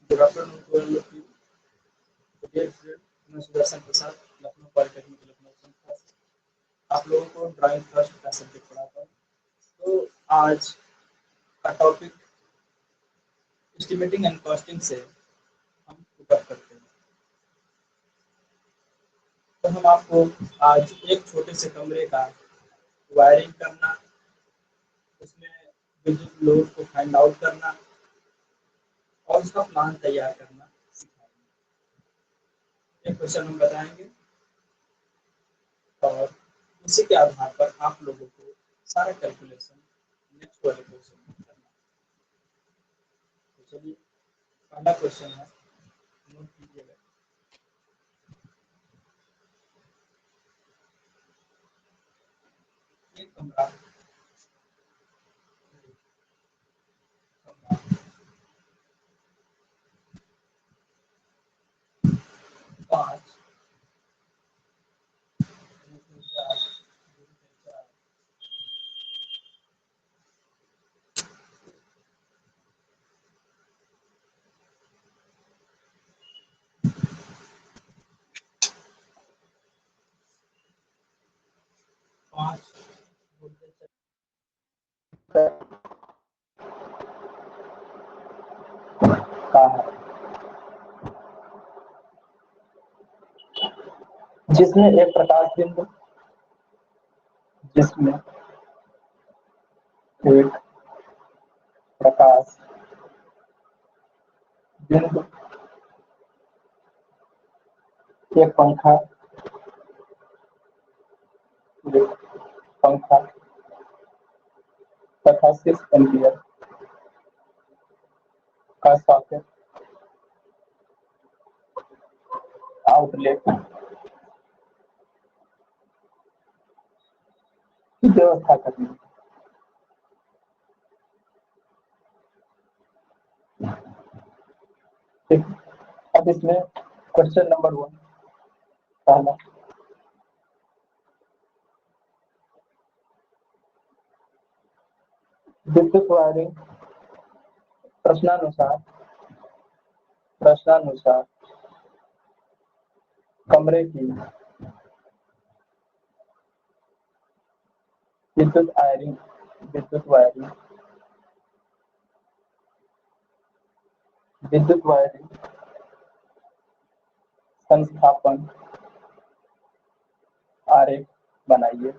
Good afternoon to all of you. Dear student, मैं Sudarshan Prasad, Lucknow polytechnic Lucknow campus आप लोगों को ड्राइंग फर्स्ट का सब्जेक्ट पढ़ाता हूँ। तो आज का टॉपिक एस्टिमेटिंग एंड कॉस्टिंग से हम पिकअप करते हैं। तो हम आपको आज एक छोटे से कमरे का वायरिंग करना, उसमें विद्युत लोड को फाइंड आउट करना और उसका प्लान तैयार करना सिखाएंगे। एक क्वेश्चन हम बताएंगे और उसी के आधार पर आप लोगों को सारा कैलकुलेशन नेक्स्ट वाले क्वेश्चन में करना। तो चलिए, पहला क्वेश्चन है, नोट कीजिएगा। एक कमरा 5 का है, जिसमें एक प्रकाश बिंदु जिसमें एक प्रकाश बिंदु, एक पंखा तथा 6 एम्पियर का सॉकेट आउटलेट की व्यवस्था करनी है। ठीक, अब इसमें क्वेश्चन नंबर 1 पहला, विद्युत वायरिंग प्रश्नानुसार कमरे की विद्युत वायरिंग संस्थापन आरेख बनाइए।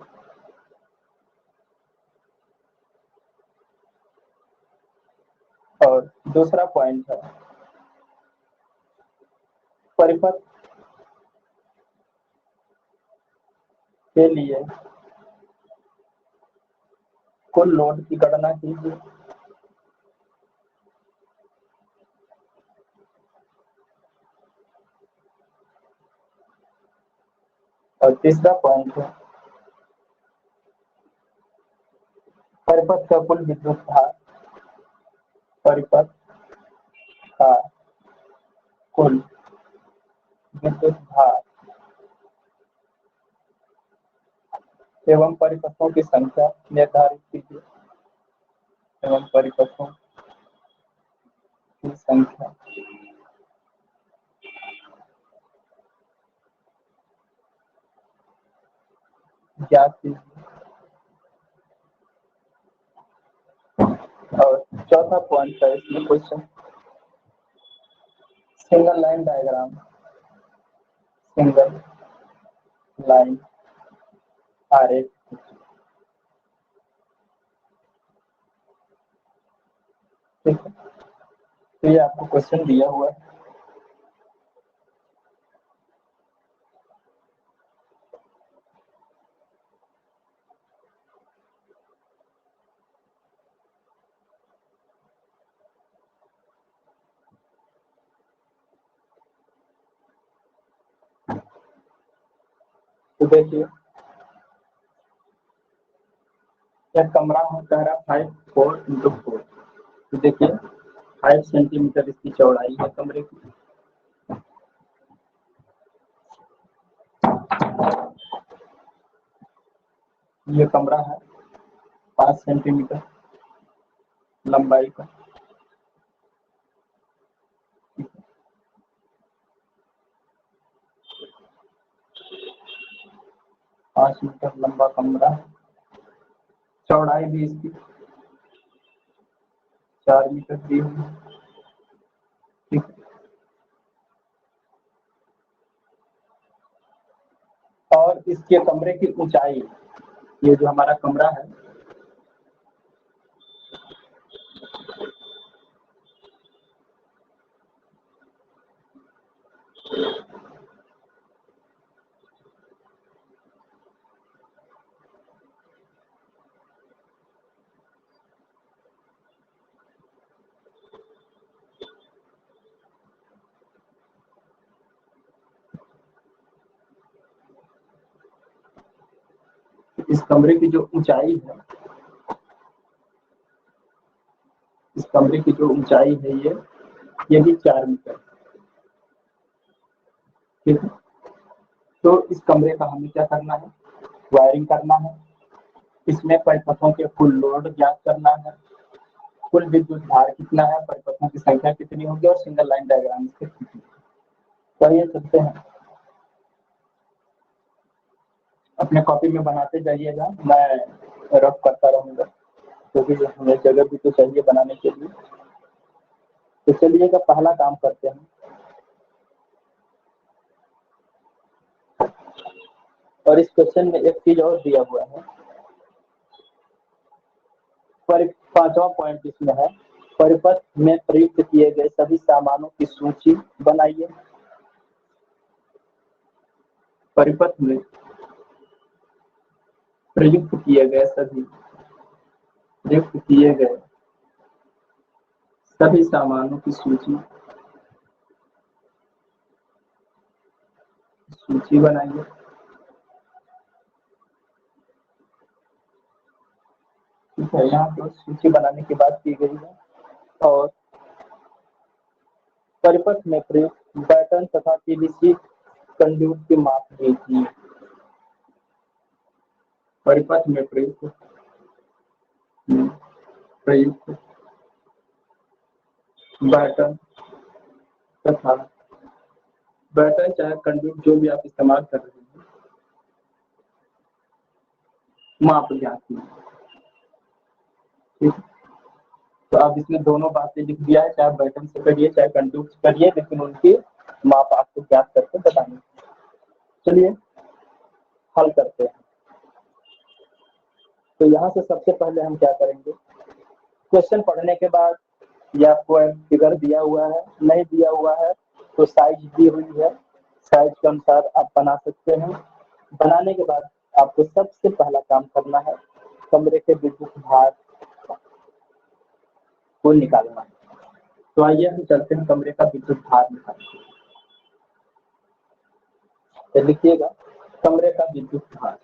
और दूसरा पॉइंट है, परिपथ के लिए कुल लोड की गणना कीजिए। और तीसरा पॉइंट है, परिपथ का कुल विद्युत भार, परिपथ का कुल विद्युत भार एवं परिपथों की संख्या निर्धारित कीजिए। एवं परिपथों की संख्या ज्ञात कीजिए। और चौथा पॉइंट है इसमें question, single line diagram, single line आरेख। ठीक है, तो ये आपको क्वेश्चन दिया हुआ है। तो देखिए, यह कमरा है, कह रहा 5 4 × 4। तो देखिए 5 सेंटीमीटर इसकी चौड़ाई है कमरे की। ये कमरा है 5 सेंटीमीटर लंबाई का, 5 मीटर लंबा कमरा है, चौड़ाई भी इसकी 4 मीटर दी हुई है। ठीक है, और इसके कमरे की ऊंचाई, ये जो हमारा कमरा है इस कमरे की जो ऊंचाई है, इस कमरे की जो ऊंचाई है ये भी 4 मीटर। ठीक है, तो इस कमरे का हमें क्या करना है, वायरिंग करना है, इसमें परिपथों के कुल लोड ज्ञात करना है, कुल विद्युत भार कितना है, परिपथों की संख्या कितनी होगी और सिंगल लाइन डायग्राम से कितनी। तो ये चलते हैं, अपने कॉपी में बनाते जाइएगा, मैं रफ करता रहूंगा क्योंकि हमें जगह भी तो चाहिए बनाने के लिए। तो चलिएगा पहला काम करते हैं। और इस क्वेश्चन में एक चीज और दिया हुआ है, पांचवा पॉइंट इसमें है, परिपथ में प्रयुक्त किए गए सभी सामानों की सूची बनाइए। परिपथ में प्रयुक्त किए गए सभी सामानों की सूची बनाइए। ठीक है, यहाँ पर सूची बनाने की बात की गई है। और परिपथ में प्रयुक्त बैटन तथा पीवीसी कंड्यूट की माप दीजिए। परिपथ में प्रयुक्त बैटन तथा बैटन चाहे कंड्यूट जो भी आप इस्तेमाल कर रहे हैं, माप ज्ञात कीजिए। ठीक, तो आप इसमें दोनों बातें लिख दिया है, चाहे बैटन से करिए चाहे कंड्यूट से करिए, लेकिन उनकी माप आपको ज्ञात करके बतानी। चलिए हल करते हैं। तो यहाँ से सबसे पहले हम क्या करेंगे, क्वेश्चन पढ़ने के बाद या कोई फिगर दिया हुआ है, नहीं दिया हुआ है तो साइज दी हुई है, साइज के अनुसार आप बना सकते हैं। बनाने के बाद आपको सबसे पहला काम करना है, कमरे के विद्युत भार को निकालना है। तो आइए हम चलते हैं कमरे का विद्युत भार निकालने। तो लिखिएगा कमरे का विद्युत भार।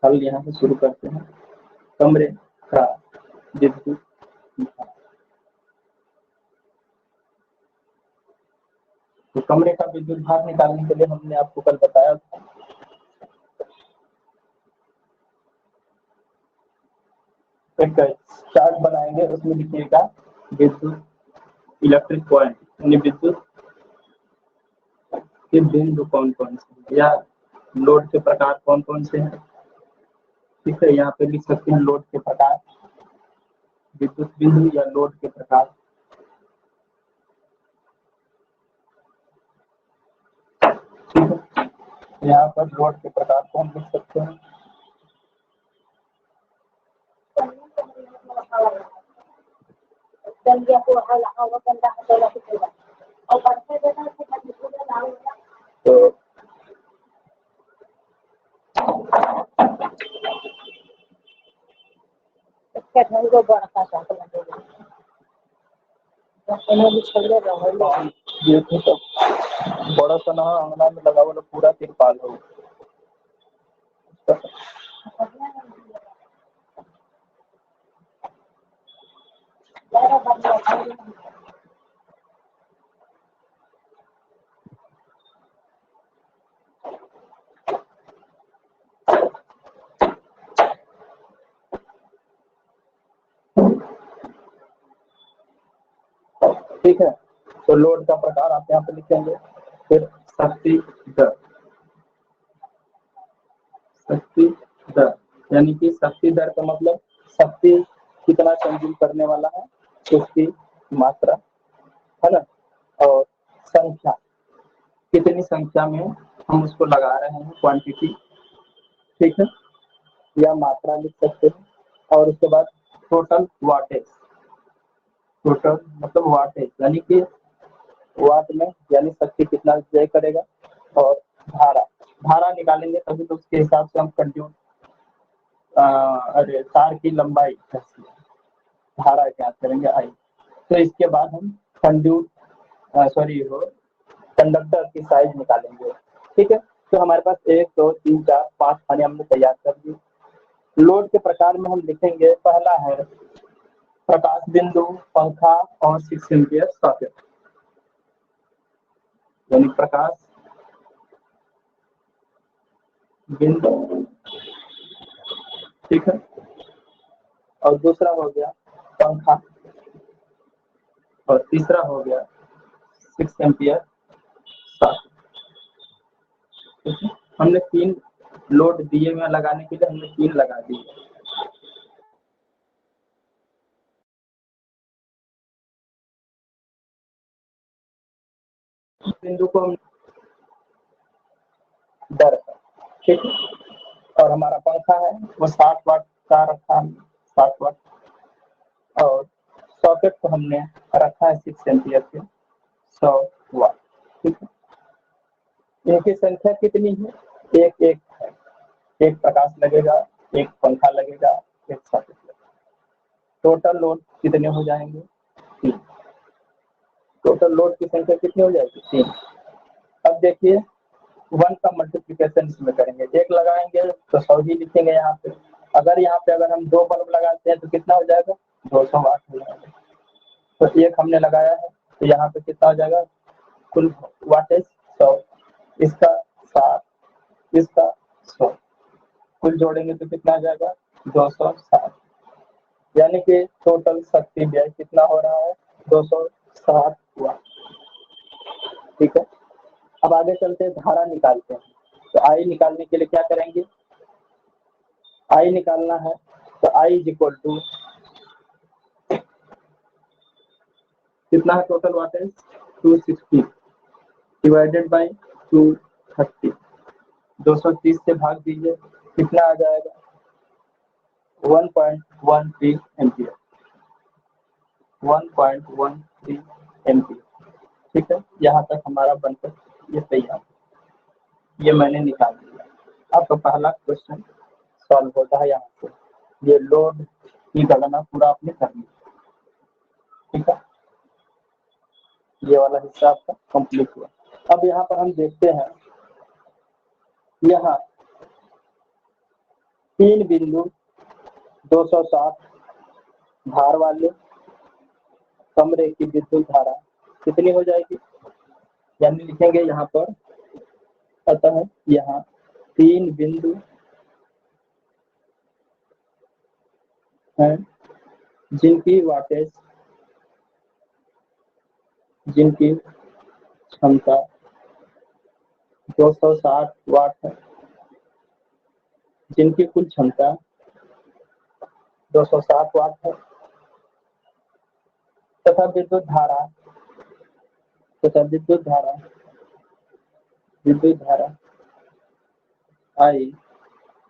हल यहाँ से शुरू करते हैं, कमरे का विद्युत भार। तो कमरे का विद्युत भार निकालने के लिए हमने आपको कल बताया था, एक चार्ट बनाएंगे, उसमें लिखिएगा विद्युत इलेक्ट्रिक पॉइंट, यानी विद्युत के बिंदु कौन कौन से या लोड के प्रकार कौन कौन से हैं। ठीक है, यहाँ पे लिख सकते हैं लोड के प्रकार, विद्युत बिंदु या लोड के प्रकार। ठीक है, यहाँ पर लोड के प्रकार को हम लिख सकते हैं। तो ये तो बड़ा सा ना अंगना में लगा हुआ पूरा तिरपाल हो। ठीक है, तो लोड का प्रकार आप यहाँ पे लिखेंगे, फिर शक्ति दर, शक्ति दर यानी कि शक्ति दर का मतलब शक्ति कितना कंज्यूम करने वाला है उसकी मात्रा, है ना, और संख्या कितनी संख्या में हम उसको लगा रहे हैं, क्वांटिटी, ठीक है, या मात्रा लिख सकते हैं। और उसके बाद टोटल वाटेज, टोटल मतलब वाटेज यानी कि वाट में यानी शक्ति कितना व्यय करेगा, और धारा, धारा निकालेंगे तभी तो उसके हिसाब से हम कंड्यूट अरे तार की लंबाई धारा ज्ञात करेंगे आई। तो इसके बाद हम कंड्यूट वो कंडक्टर की साइज निकालेंगे, ठीक है। तो हमारे पास 1 2 3 4 5 खाने हमने तैयार कर दी। लोड के प्रकार में हम लिखेंगे, पहला है प्रकाश बिंदु, पंखा और 6 एम्पियर सॉकेट, यानी प्रकाश बिंदु, ठीक है, और दूसरा हो गया पंखा, और तीसरा हो गया 6 एम्पियर सॉकेट, ठीक है। हमने 3 लोड दिए में लगाने के लिए हमने 3 लगा दिए। बिंदु को हम दर, ठीक है, और हमारा पंखा है वो 60 वाट का रखा है, 60 वाट, और सॉकेट को हमने रखा है 6 एम्पियर के 100 वाट, ठीक है। इनकी संख्या कितनी है, एक एक है, एक प्रकाश लगेगा, एक पंखा लगेगा, एक सॉकेट लगेगा। टोटल लोड कितने हो जाएंगे, 3। टोटल लोड की संख्या कितनी हो जाएगी, 3। अब देखिए 1 का मल्टीप्लिकेशन इसमें करेंगे, एक लगाएंगे तो 100 ही लिखेंगे यहाँ पे। अगर यहाँ पे अगर हम 2 बल्ब लगाते हैं तो कितना हो जाएगा, 200 वाट हो जाएगा। तो एक हमने लगाया है तो यहाँ पे कितना हो जाएगा, कुल वाटेज 100, इसका 60, इसका 100, कुल जोड़ेंगे तो कितना आ जाएगा, 260, यानी कि टोटल शक्ति व्यय कितना हो रहा है, 260 वाट, ठीक है। अब आगे चलते हैं, धारा निकालते हैं। तो आई निकालने के लिए क्या करेंगे, आई निकालना है तो आई इज इक्वल टू कितना है टोटल वाटेज, 260 डिवाइडेड बाई 230, 230 से भाग दीजिए, कितना आ जाएगा, 1.13 एम्पियर, 1.13 एम्पियर, ठीक है। यहाँ तक हमारा बनकर ये तैयार, ये मैंने निकाल दिया। अब तो पहला क्वेश्चन सॉल्व होता है, यहाँ से ये लोड की गणना पूरा आपने करनी, ठीक है। ये वाला हिस्सा आपका कंप्लीट हुआ। अब यहाँ पर हम देखते हैं, यहाँ 3 बिंदु 260 भार वाले कमरे की विद्युत धारा कितनी हो जाएगी, यानी लिखेंगे यहाँ पर, अतः यहाँ 3 बिंदु हैं जिनकी वाटेज, जिनकी क्षमता 260 वाट है, जिनकी कुल क्षमता 260 वाट है, तथा विद्युत धारा, विद्युत धारा I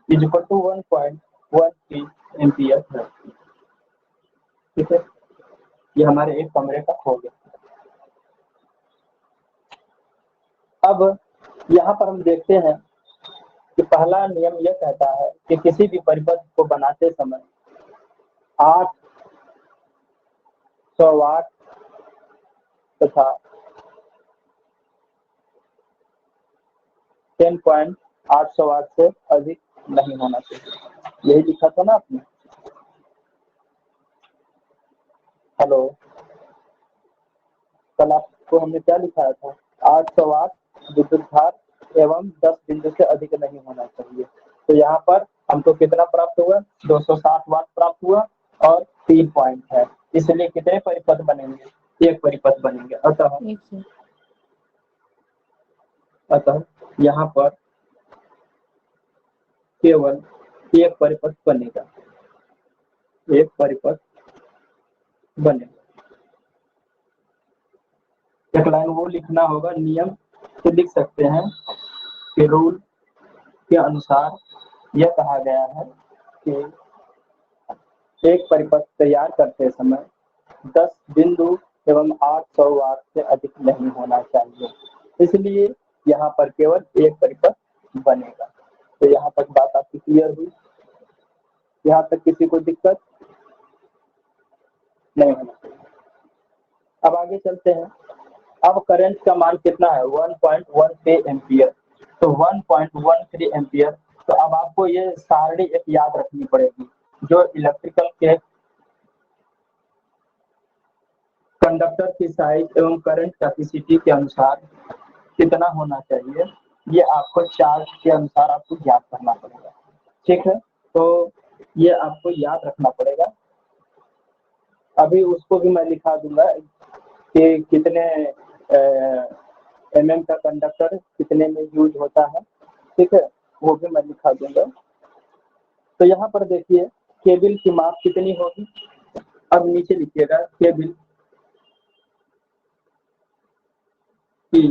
is equal to 1.13 ampere है, ठीक है। ये हमारे एक कमरे का हो गया। अब यहाँ पर हम देखते हैं कि पहला नियम यह कहता है कि किसी भी परिपथ को बनाते समय 800 वाट तथा 10.800 वाट से अधिक नहीं होना चाहिए। यही लिखा था ना आपने, हेलो, कल आपको हमने क्या लिखाया था, 800 वाट विद्युत भार एवं 10 बिंदु से अधिक नहीं होना चाहिए। तो यहाँ पर हमको कितना प्राप्त हुआ, 260 वाट प्राप्त हुआ, और 3 पॉइंट है, इसलिए कितने परिपथ बनेंगे, एक परिपथ बनेंगे। अतः अतः यहाँ पर केवल एक परिपथ बनेगा, एक परिपथ बनेगा। एक लाइन वो लिखना होगा, नियम से लिख सकते हैं कि रूल के अनुसार यह कहा गया है कि एक परिपथ तैयार करते समय 10 बिंदु एवं 800 वाट से अधिक नहीं होना चाहिए, इसलिए यहाँ पर केवल एक परिपथ बनेगा। तो यहाँ तक बात आपकी क्लियर हुई? यहाँ तक किसी को दिक्कत नहीं होना चाहिए। अब आगे चलते हैं। अब करंट का मान कितना है? 1.13 एम्पियर। तो 1.13 एम्पियर। तो अब आपको ये सारणी एक याद रखनी पड़ेगी, जो इलेक्ट्रिकल के कंडक्टर की साइज एवं करंट कैपेसिटी के अनुसार कितना होना चाहिए, ये आपको चार्ज के अनुसार आपको याद करना पड़ेगा। ठीक है, तो ये आपको याद रखना पड़ेगा। अभी उसको भी मैं लिखा दूंगा कि कितने mm का कंडक्टर कितने में यूज होता है। ठीक है, वो भी मैं लिखा दूंगा। तो यहाँ पर देखिए केबल की माप कितनी होगी। अब नीचे लिखिएगा केबल की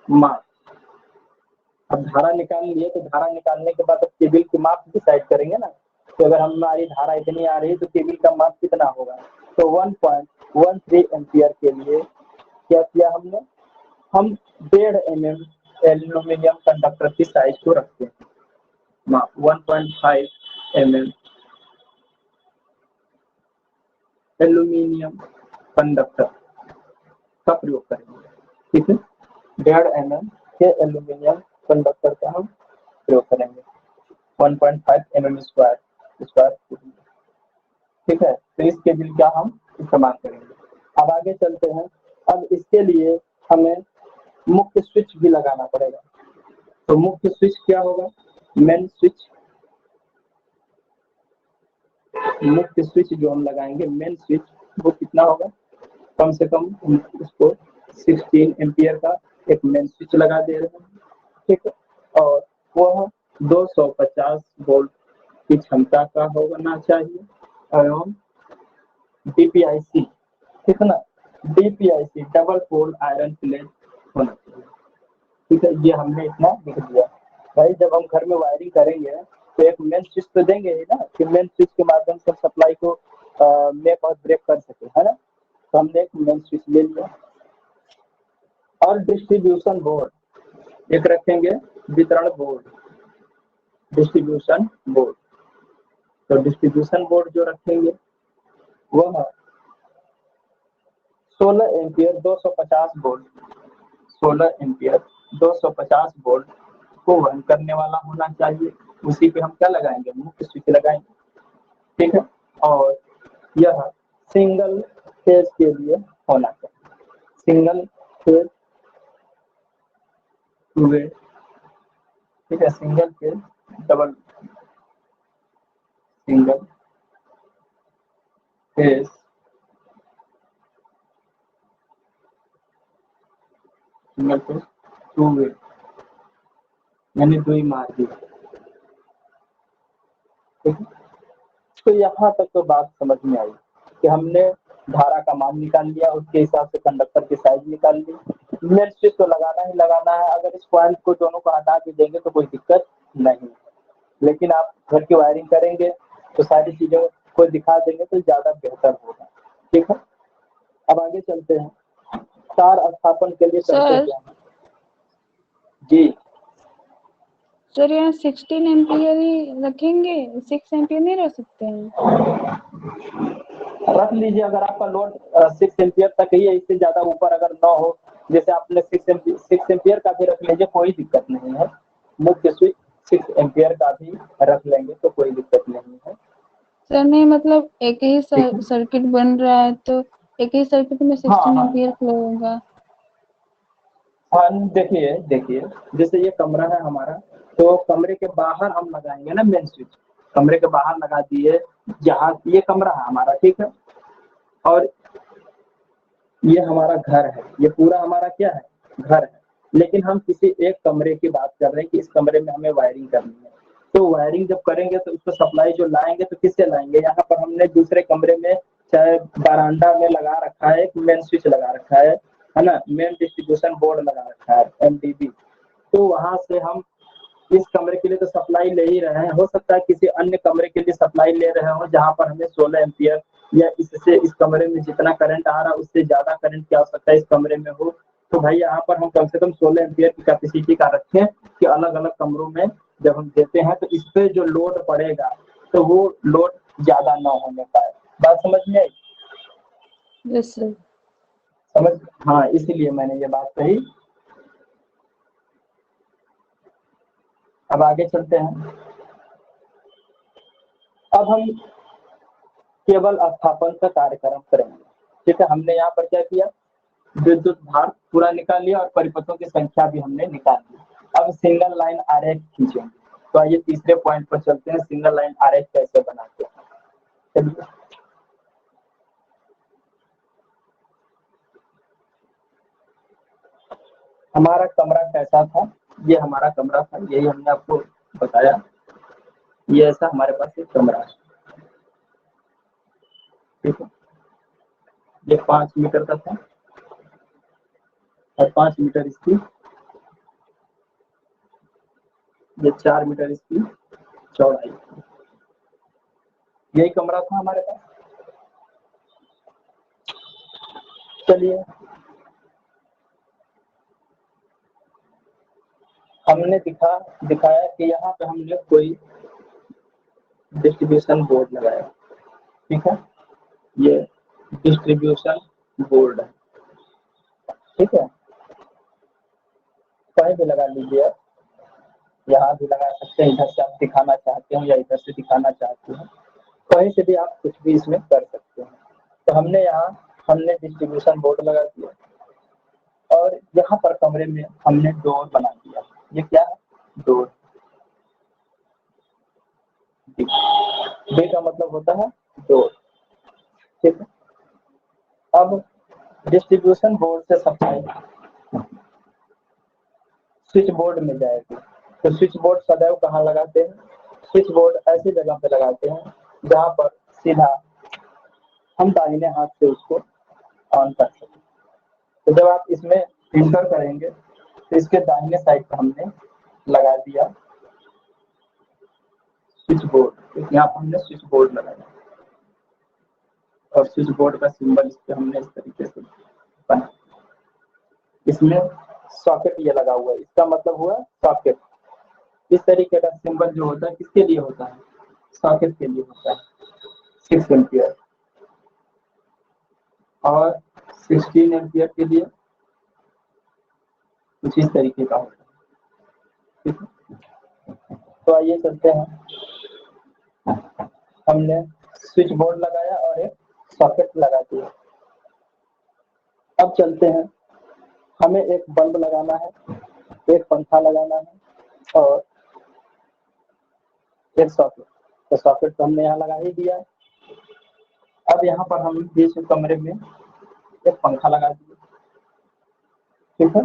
माप। अब धारा निकाल लिए, तो धारा निकालने के बाद अब केबल की माप डिसाइड करेंगे ना। तो अगर हमारी धारा इतनी आ रही है तो केबल का माप कितना होगा? तो 1.13 एम्पियर के लिए क्या किया हमने? हम 1.5 mm एल्यूमिनियम कंडक्टर की साइज को रखते हैं, माप 1.5 mm एल्यूमिनियम कंडक्टर का प्रयोग करेंगे। ठीक है, 1.5 mm के एल्यूमिनियम कंडक्टर का हम प्रयोग करेंगे, 1.5 mm स्क्वायर। ठीक है, तो इस केबल का हम इस्तेमाल करेंगे। अब आगे चलते हैं। अब इसके लिए हमें मुख्य स्विच भी लगाना पड़ेगा। तो मुख्य स्विच क्या होगा? Main switch. मुख्य स्विच जो हम लगाएंगे, मेन स्विच, वो कितना होगा? कम से कम उसको 16 एम्पियर का एक मेन स्विच लगा दे रहे हैं। ठीक है, और वह 250 वोल्ट की क्षमता का होना चाहिए एवं डीपीआईसी, कितना? डीपीआईसी डबल पोल आयरन प्लेट होना चाहिए। ठीक है, ये हमने इतना लिख दिया। भाई जब हम घर में वायरिंग करेंगे तो एक मेन स्विच तो देंगे ही ना, कि मेन स्विच के माध्यम से सप्लाई को मेक और ब्रेक कर सके, है ना। तो हमने एक मेन स्विच ले लिया। और डिस्ट्रीब्यूशन बोर्ड एक रखेंगे, वितरण बोर्ड, डिस्ट्रीब्यूशन बोर्ड। तो डिस्ट्रीब्यूशन बोर्ड जो रखेंगे वह 16 एम्पियर 250 वोल्ट, 16 एम्पियर 250 वोल्ट को वहन करने वाला होना चाहिए। उसी पे हम क्या लगाएंगे? मुख्य स्विच लगाएंगे। ठीक है, और यह सिंगल फेज के लिए होना चाहिए, सिंगल फेज टू वे। ठीक है, single phase double, single phase single phase two way, यानी दुई मार्गी। ठीक है, तो यहाँ तक तो बात समझ में आई कि हमने धारा का मान निकाल लिया, उसके हिसाब से कंडक्टर की साइज निकाल ली। मेन स्विच तो लगाना ही लगाना है। अगर इस पॉइंट को दोनों को हटा भी देंगे तो कोई दिक्कत नहीं, लेकिन आप घर की वायरिंग करेंगे तो सारी चीजों को दिखा देंगे तो ज्यादा बेहतर होगा। ठीक है, अब आगे चलते हैं। तार स्थापन के लिए करते क्या है? जी सर, यहाँ 16 एम्पियर ही रखेंगे, 6 एम्पियर नहीं रख सकते हैं? रख लीजिए, अगर आपका लोड 6 एम्पियर तक ही है, इससे ज्यादा ऊपर अगर ना हो, जैसे आपने 6 एम्पियर का भी रख लीजिए, कोई दिक्कत नहीं है। मुख्य स्विच 6 एम्पियर का भी रख लेंगे तो कोई दिक्कत नहीं है। सर नहीं, मतलब एक ही सर्किट बन रहा है तो एक ही सर्किट में 16 एम्पियर फ्लो होगा। हाँ, देखिए जैसे ये कमरा है हमारा, तो कमरे के बाहर हम लगाएंगे ना मेन स्विच। कमरे के बाहर लगा दिए, जहाँ ये कमरा है हमारा, ठीक है, और ये हमारा घर है, ये पूरा हमारा क्या है? घर है। लेकिन हम किसी एक कमरे की बात कर रहे हैं कि इस कमरे में हमें वायरिंग करनी है। तो वायरिंग जब करेंगे तो उसको सप्लाई जो लाएंगे तो किससे लाएंगे? यहाँ पर हमने दूसरे कमरे में चाहे बरामदा में लगा रखा है, एक मेन स्विच लगा रखा है ना, मेन डिस्ट्रीब्यूशन बोर्ड लगा रखा है MDB। तो वहां से हम इस कमरे के लिए तो सप्लाई ले ही रहे हैं, हो सकता है किसी अन्य कमरे के लिए सप्लाई ले रहे हो जहाँ पर हमें 16 एम्पियर या इससे इस कमरे में जितना करंट आ रहा है उससे ज्यादा करंट की आवश्यकता इस कमरे में हो। तो भाई यहाँ पर हम कम से कम 16 एम्पियर की कैपेसिटी का रखें कि अलग अलग कमरों में जब हम देते हैं तो इस पे जो लोड पड़ेगा तो वो लोड ज्यादा ना होने पाए। बात समझ में आई? Yes sir. समझ, हाँ, इसीलिए मैंने ये बात कही। अब आगे चलते हैं। अब हम केवल स्थापन का कार्यक्रम करेंगे। ठीक है, हमने यहाँ पर क्या किया, विद्युत भार पूरा निकाल लिया और परिपथों की संख्या भी हमने निकाल ली। अब सिंगल लाइन आरेख खींचेंगे। तो आइए तीसरे पॉइंट पर चलते हैं, सिंगल लाइन आरेख कैसे बनाते हैं। चलिए, हमारा कमरा कैसा था, ये हमारा कमरा था, यही हमने आपको बताया। ये ऐसा हमारे पास एक कमरा है, ठीक है। ये 5 मीटर का था और 5 मीटर इसकी, ये 4 मीटर इसकी चौड़ाई। यही कमरा था हमारे पास। चलिए, हमने दिखाया कि यहाँ पे हमने कोई डिस्ट्रीब्यूशन बोर्ड लगाया, ठीक है। ये डिस्ट्रीब्यूशन बोर्ड है, ठीक है। कहीं भी लगा लीजिए आप, यहाँ भी लगा सकते हैं, इधर से आप दिखाना चाहते हो या इधर से दिखाना चाहते हो, कहीं से भी आप कुछ भी इसमें कर सकते हैं। तो हमने डिस्ट्रीब्यूशन बोर्ड लगा दिया और यहाँ पर कमरे में हमने डोर बना दिया। ये क्या है? डोर। डी का मतलब होता है डोर, ठीक है। अब डिस्ट्रीब्यूशन बोर्ड से सप्लाई स्विच बोर्ड में जाएगी। तो स्विच बोर्ड सदैव कहाँ लगाते हैं? स्विच बोर्ड ऐसी जगह पे लगाते हैं जहाँ पर सीधा हम दाहिने हाथ से उसको ऑन कर सकें। तो जब आप इसमें इंटर करेंगे तो इसके दाहिने साइड पर हमने लगा दिया स्विच बोर्ड। यहाँ पर हमने स्विच बोर्ड लगाया और स्विच बोर्ड का सिंबल इस पे हमने इस तरीके से बना। इसमें सॉकेट ये लगा हुआ है, इसका मतलब हुआ सॉकेट। इस तरीके का सिंबल जो होता है किसके लिए होता है? सॉकेट के लिए होता है। 6 एम्पियर और 16 एम्पियर के लिए कुछ इस तरीके का होता है, ठीक है। तो आइए चलते हैं। हमने स्विच बोर्ड लगाया और एक सॉकेट लगा दिया। अब चलते हैं, हमें एक बल्ब लगाना है, एक पंखा लगाना है और एक सॉकेट। तो सॉकेट तो हमने यहाँ लगा ही दिया। अब यहाँ पर हम बीच कमरे में एक पंखा लगा दिया, ठीक है।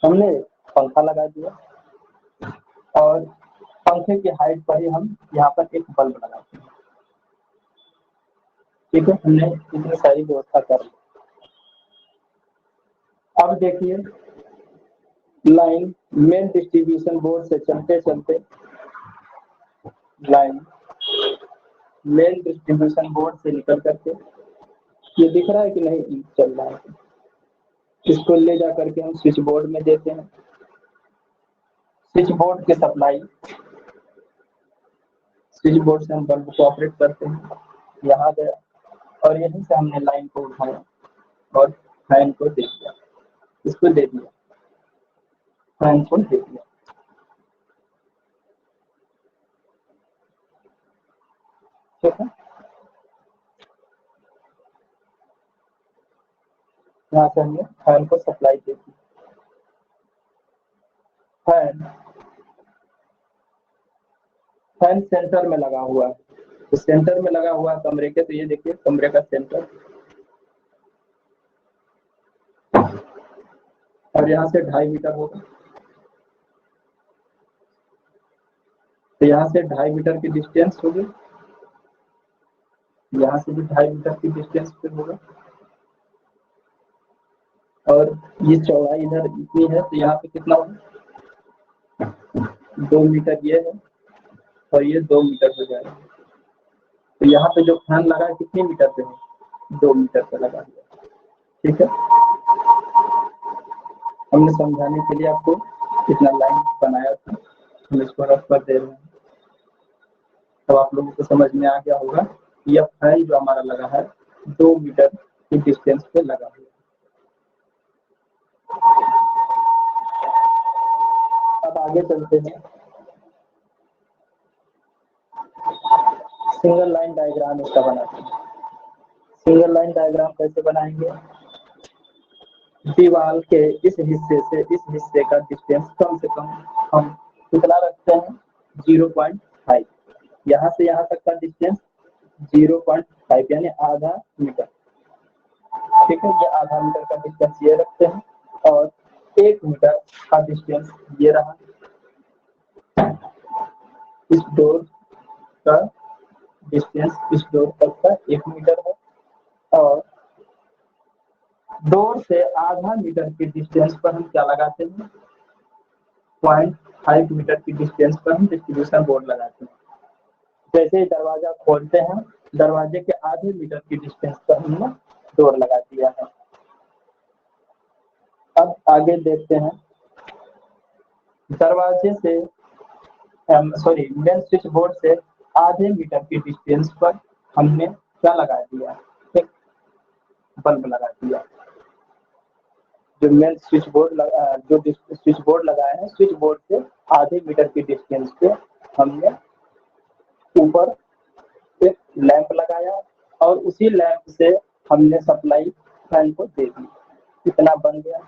हमने पंखा लगा दिया और पंखे की हाइट पर ही हम यहाँ पर एक बल्ब लगाते हैं, ठीक है। हमने इतनी सारी व्यवस्था कर ली। अब देखिए, लाइन मेन डिस्ट्रीब्यूशन बोर्ड से चलते चलते लाइन मेन डिस्ट्रीब्यूशन बोर्ड से निकल करके, ये दिख रहा है कि नहीं चल रहा है, इसको ले जा करके हम स्विच बोर्ड में देते हैं। स्विच बोर्ड की सप्लाई, स्विच बोर्ड से हम बल्ब को ऑपरेट करते हैं। यहाँ गया और यहीं से हमने लाइन को उठाया और फैन को दे दिया, इसको दे दिया, फैन को दे दिया, ठीक है। यहाँ से हमने फैन को सप्लाई दे दी। फैन सेंटर में लगा हुआ है, तो सेंटर में लगा हुआ है कमरे के। तो ये देखिए कमरे का सेंटर, और यहाँ से 2.5 मीटर होगा, तो यहाँ से 2.5 मीटर की डिस्टेंस होगी, यहाँ से भी 2.5 मीटर की डिस्टेंस पे होगा, और ये चौड़ाई इधर इतनी है, तो यहाँ पे कितना होगा, 2 मीटर ये है, और ये 2 मीटर हो जाएगा। तो यहाँ पे जो फैन लगा है कितने मीटर पे है, 2 मीटर पे लगा दिया। ठीक है, हमने समझाने के लिए आपको कितना लाइन बनाया था, हम इसको रफ कर दे रहे हैं। तो आप लोगों को समझ में आ गया होगा, यह फैन जो हमारा लगा है 2 मीटर की डिस्टेंस पे लगा हुआ है। अब आगे चलते हैं, सिंगल लाइन डायग्राम इसका बनाते हैं। सिंगल लाइन डायग्राम कैसे बनाएंगे, दीवार के इस हिस्से से इस हिस्से का डिस्टेंस कम से कम हम कितना रखते हैं, 0.5। यहाँ से यहाँ तक का डिस्टेंस 0.5 यानी आधा मीटर। ठीक है, ये आधा मीटर का डिस्टेंस ये रखते हैं, और 1 मीटर का डिस्टेंस ये रहा, इस डोर का डिस्टेंस इस डोर तक का 1 मीटर है, और डोर से आधा मीटर की डिस्टेंस पर हम क्या लगाते हैं, 0.5 मीटर की डिस्टेंस पर हम डिस्ट्रीब्यूशन बोर्ड लगाते हैं। जैसे ही दरवाजा खोलते हैं, दरवाजे के आधे मीटर की डिस्टेंस पर हमने डोर लगा दिया है। अब आगे देखते हैं, दरवाजे से मेन स्विच बोर्ड से आधे मीटर की डिस्टेंस पर हमने क्या लगा दिया, एक बल्ब लगा दिया। जो मेन स्विच बोर्ड जो स्विच बोर्ड लगाए हैं, स्विच बोर्ड से आधे मीटर की डिस्टेंस पे हमने ऊपर एक लैंप लगाया, और उसी लैंप से हमने सप्लाई फैन को दे दी। कितना बन गया,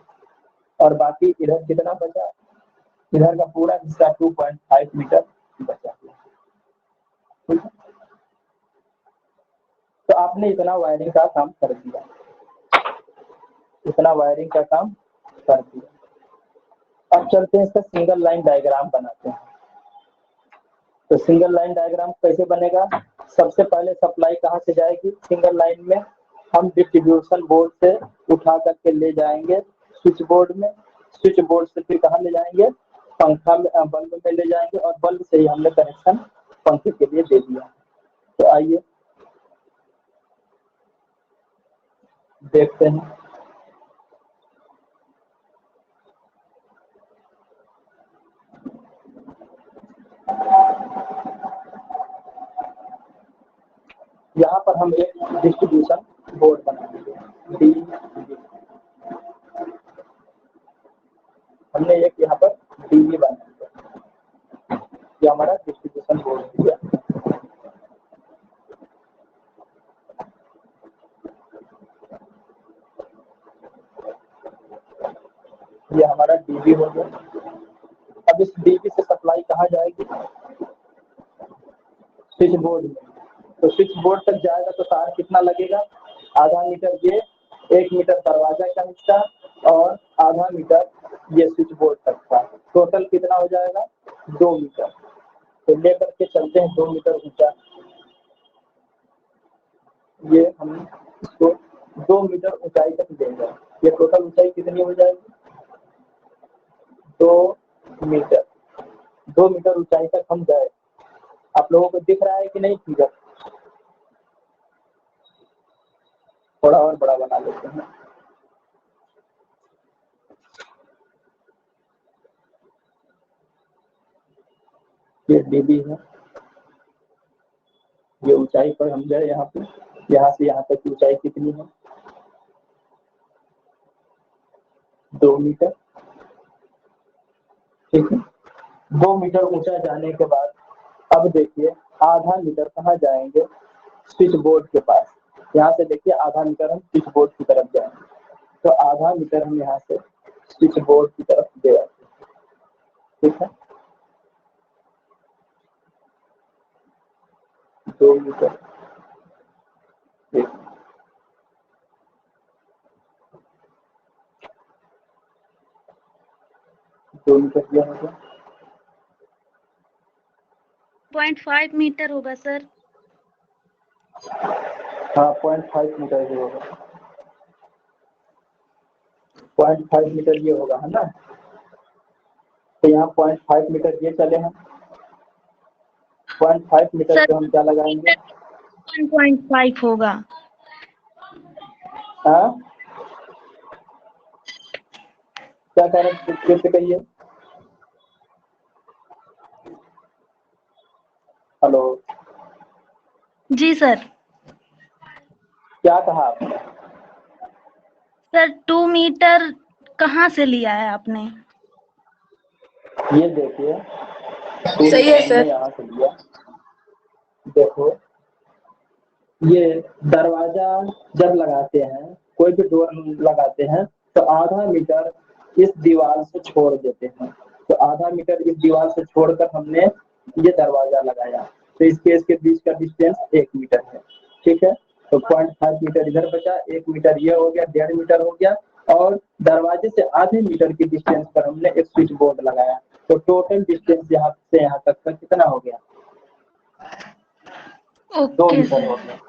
और बाकी इधर कितना बचा, इधर का पूरा हिस्सा 2.5 मीटर बचा। ठीक है, तो आपने इतना वायरिंग का काम कर दिया, इतना वायरिंग का काम कर दिया। अब चलते हैं, इसका सिंगल लाइन डायग्राम बनाते हैं। तो सिंगल लाइन डायग्राम कैसे बनेगा, सबसे पहले सप्लाई कहाँ से जाएगी, सिंगल लाइन में हम डिस्ट्रीब्यूशन बोर्ड से उठा करके ले जाएंगे स्विच बोर्ड में, स्विच बोर्ड से फिर कहाँ ले जाएंगे, पंखा में, बल्ब में ले जाएंगे, और बल्ब से ही हमने कनेक्शन पंखे के लिए दे दिया। तो आइए देखते हैं, यहाँ पर हम एक डिस्ट्रीब्यूशन बोर्ड बनाएंगे, हमने एक यहाँ पर डीबी बनाएंगे, ये हमारा डिस्ट्रीब्यूशन बोर्ड है। ये हमारा डीबी हो गया। अब इस डीबी से सप्लाई कहाँ जाएगी, स्विच बोर्ड में। तो स्विच बोर्ड तक जाएगा तो तार कितना लगेगा, आधा मीटर ये, 1 मीटर दरवाजा का हिस्सा, और आधा मीटर ये स्विच बोर्ड तक का, टोटल कितना हो जाएगा, 2 मीटर। तो लेकर के चलते हैं 2 मीटर ऊंचा, ये हम इसको 2 मीटर ऊंचाई तक देंगे। ये टोटल ऊंचाई कितनी हो जाएगी, 2 मीटर। 2 मीटर ऊंचाई तक हम गए। आप लोगों को दिख रहा है कि नहीं फिगर, थोड़ा और बड़ा बना लेते हैं। ये डीबी है, ये ऊंचाई पर हम गए, यहाँ पे यहाँ से यहाँ तक की ऊंचाई कितनी है, 2 मीटर। ठीक है, 2 मीटर ऊंचा जाने के बाद अब देखिए आधा मीटर कहाँ जाएंगे, स्विच बोर्ड के पास। यहाँ से देखिए आधा मीटर हम स्विच बोर्ड की तरफ जाएंगे, तो आधा मीटर हम यहाँ से स्विच बोर्ड की तरफ दे आते। ठीक है, 2 मीटर, 2 मीटर ये हो गया, 0.5 मीटर होगा सर। हाँ 0.5 मीटर ये होगा, 0.5 मीटर ये होगा, है ना। तो यहाँ 0.5 मीटर ये चले हैं, 0.5 मीटर सर पे हम क्या लगाएंगे? 1.5 होगा। हाँ क्या कह रहे हैं, फिर से कहिए। हेलो, जी सर। क्या कहा आपने? सर 2 मीटर कहाँ से लिया है आपने? ये देखिए, सही है सर। यहाँ से लिया, देखो ये दरवाजा जब लगाते हैं, कोई भी डोर लगाते हैं तो आधा मीटर इस दीवार से छोड़ देते हैं। तो आधा मीटर इस दीवार से छोड़कर हमने ये दरवाजा लगाया, तो इसके बीच का डिस्टेंस 1 मीटर है, ठीक है। तो 0.5 मीटर इधर बचा, 1 मीटर ये हो गया, 1.5 मीटर हो गया, और दरवाजे से आधे मीटर की डिस्टेंस पर हमने एक स्विच बोर्ड लगाया। तो टोटल डिस्टेंस यहाँ से यहाँ तक का कितना हो गया? 2 ओके मीटर हो गया।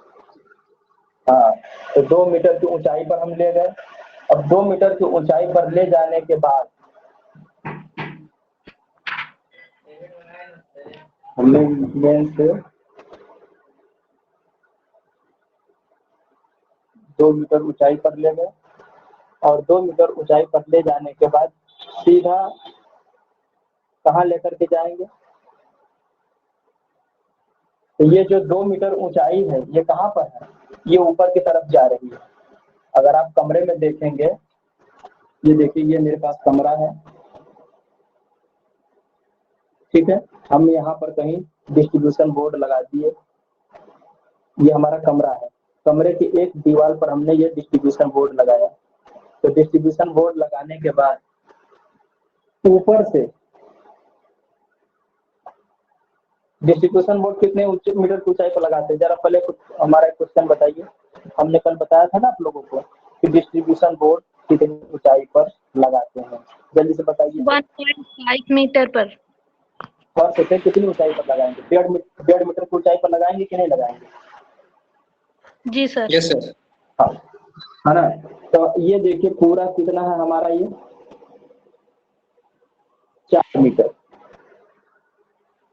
हाँ, तो 2 मीटर की ऊंचाई पर हम ले गए। अब 2 मीटर की ऊंचाई पर ले जाने के बाद हमने मेन से 2 मीटर ऊंचाई पर ले गए, और 2 मीटर ऊंचाई पर ले जाने के बाद सीधा कहाँ लेकर के जाएंगे? तो ये जो 2 मीटर ऊंचाई है ये कहाँ पर है? ये ऊपर की तरफ जा रही है। अगर आप कमरे में देखेंगे, ये देखिए, ये मेरे पास कमरा है, ठीक है। हम यहाँ पर कहीं डिस्ट्रीब्यूशन बोर्ड लगा दिए, ये हमारा कमरा है। कमरे की एक दीवार पर हमने ये डिस्ट्रीब्यूशन बोर्ड लगाया। तो डिस्ट्रीब्यूशन बोर्ड लगाने के बाद ऊपर से डिस्ट्रीब्यूशन बोर्ड कितने मीटर की ऊंचाई पर लगाते हैं? जरा पहले कुछ हमारा क्वेश्चन बताइए। हमने कल बताया था ना आप लोगों को कि डिस्ट्रीब्यूशन बोर्ड कितनी ऊंचाई पर लगाते हैं, जल्दी से बताइए। 1.5 मीटर पर। फर्श से कितनी ऊंचाई पर लगाएंगे? 1.5 मीटर की ऊंचाई पर लगाएंगे कि नहीं लगाएंगे? जी सर। Yes sir. हाँ, है ना। तो ये देखिए पूरा कितना है हमारा, ये 4 मीटर,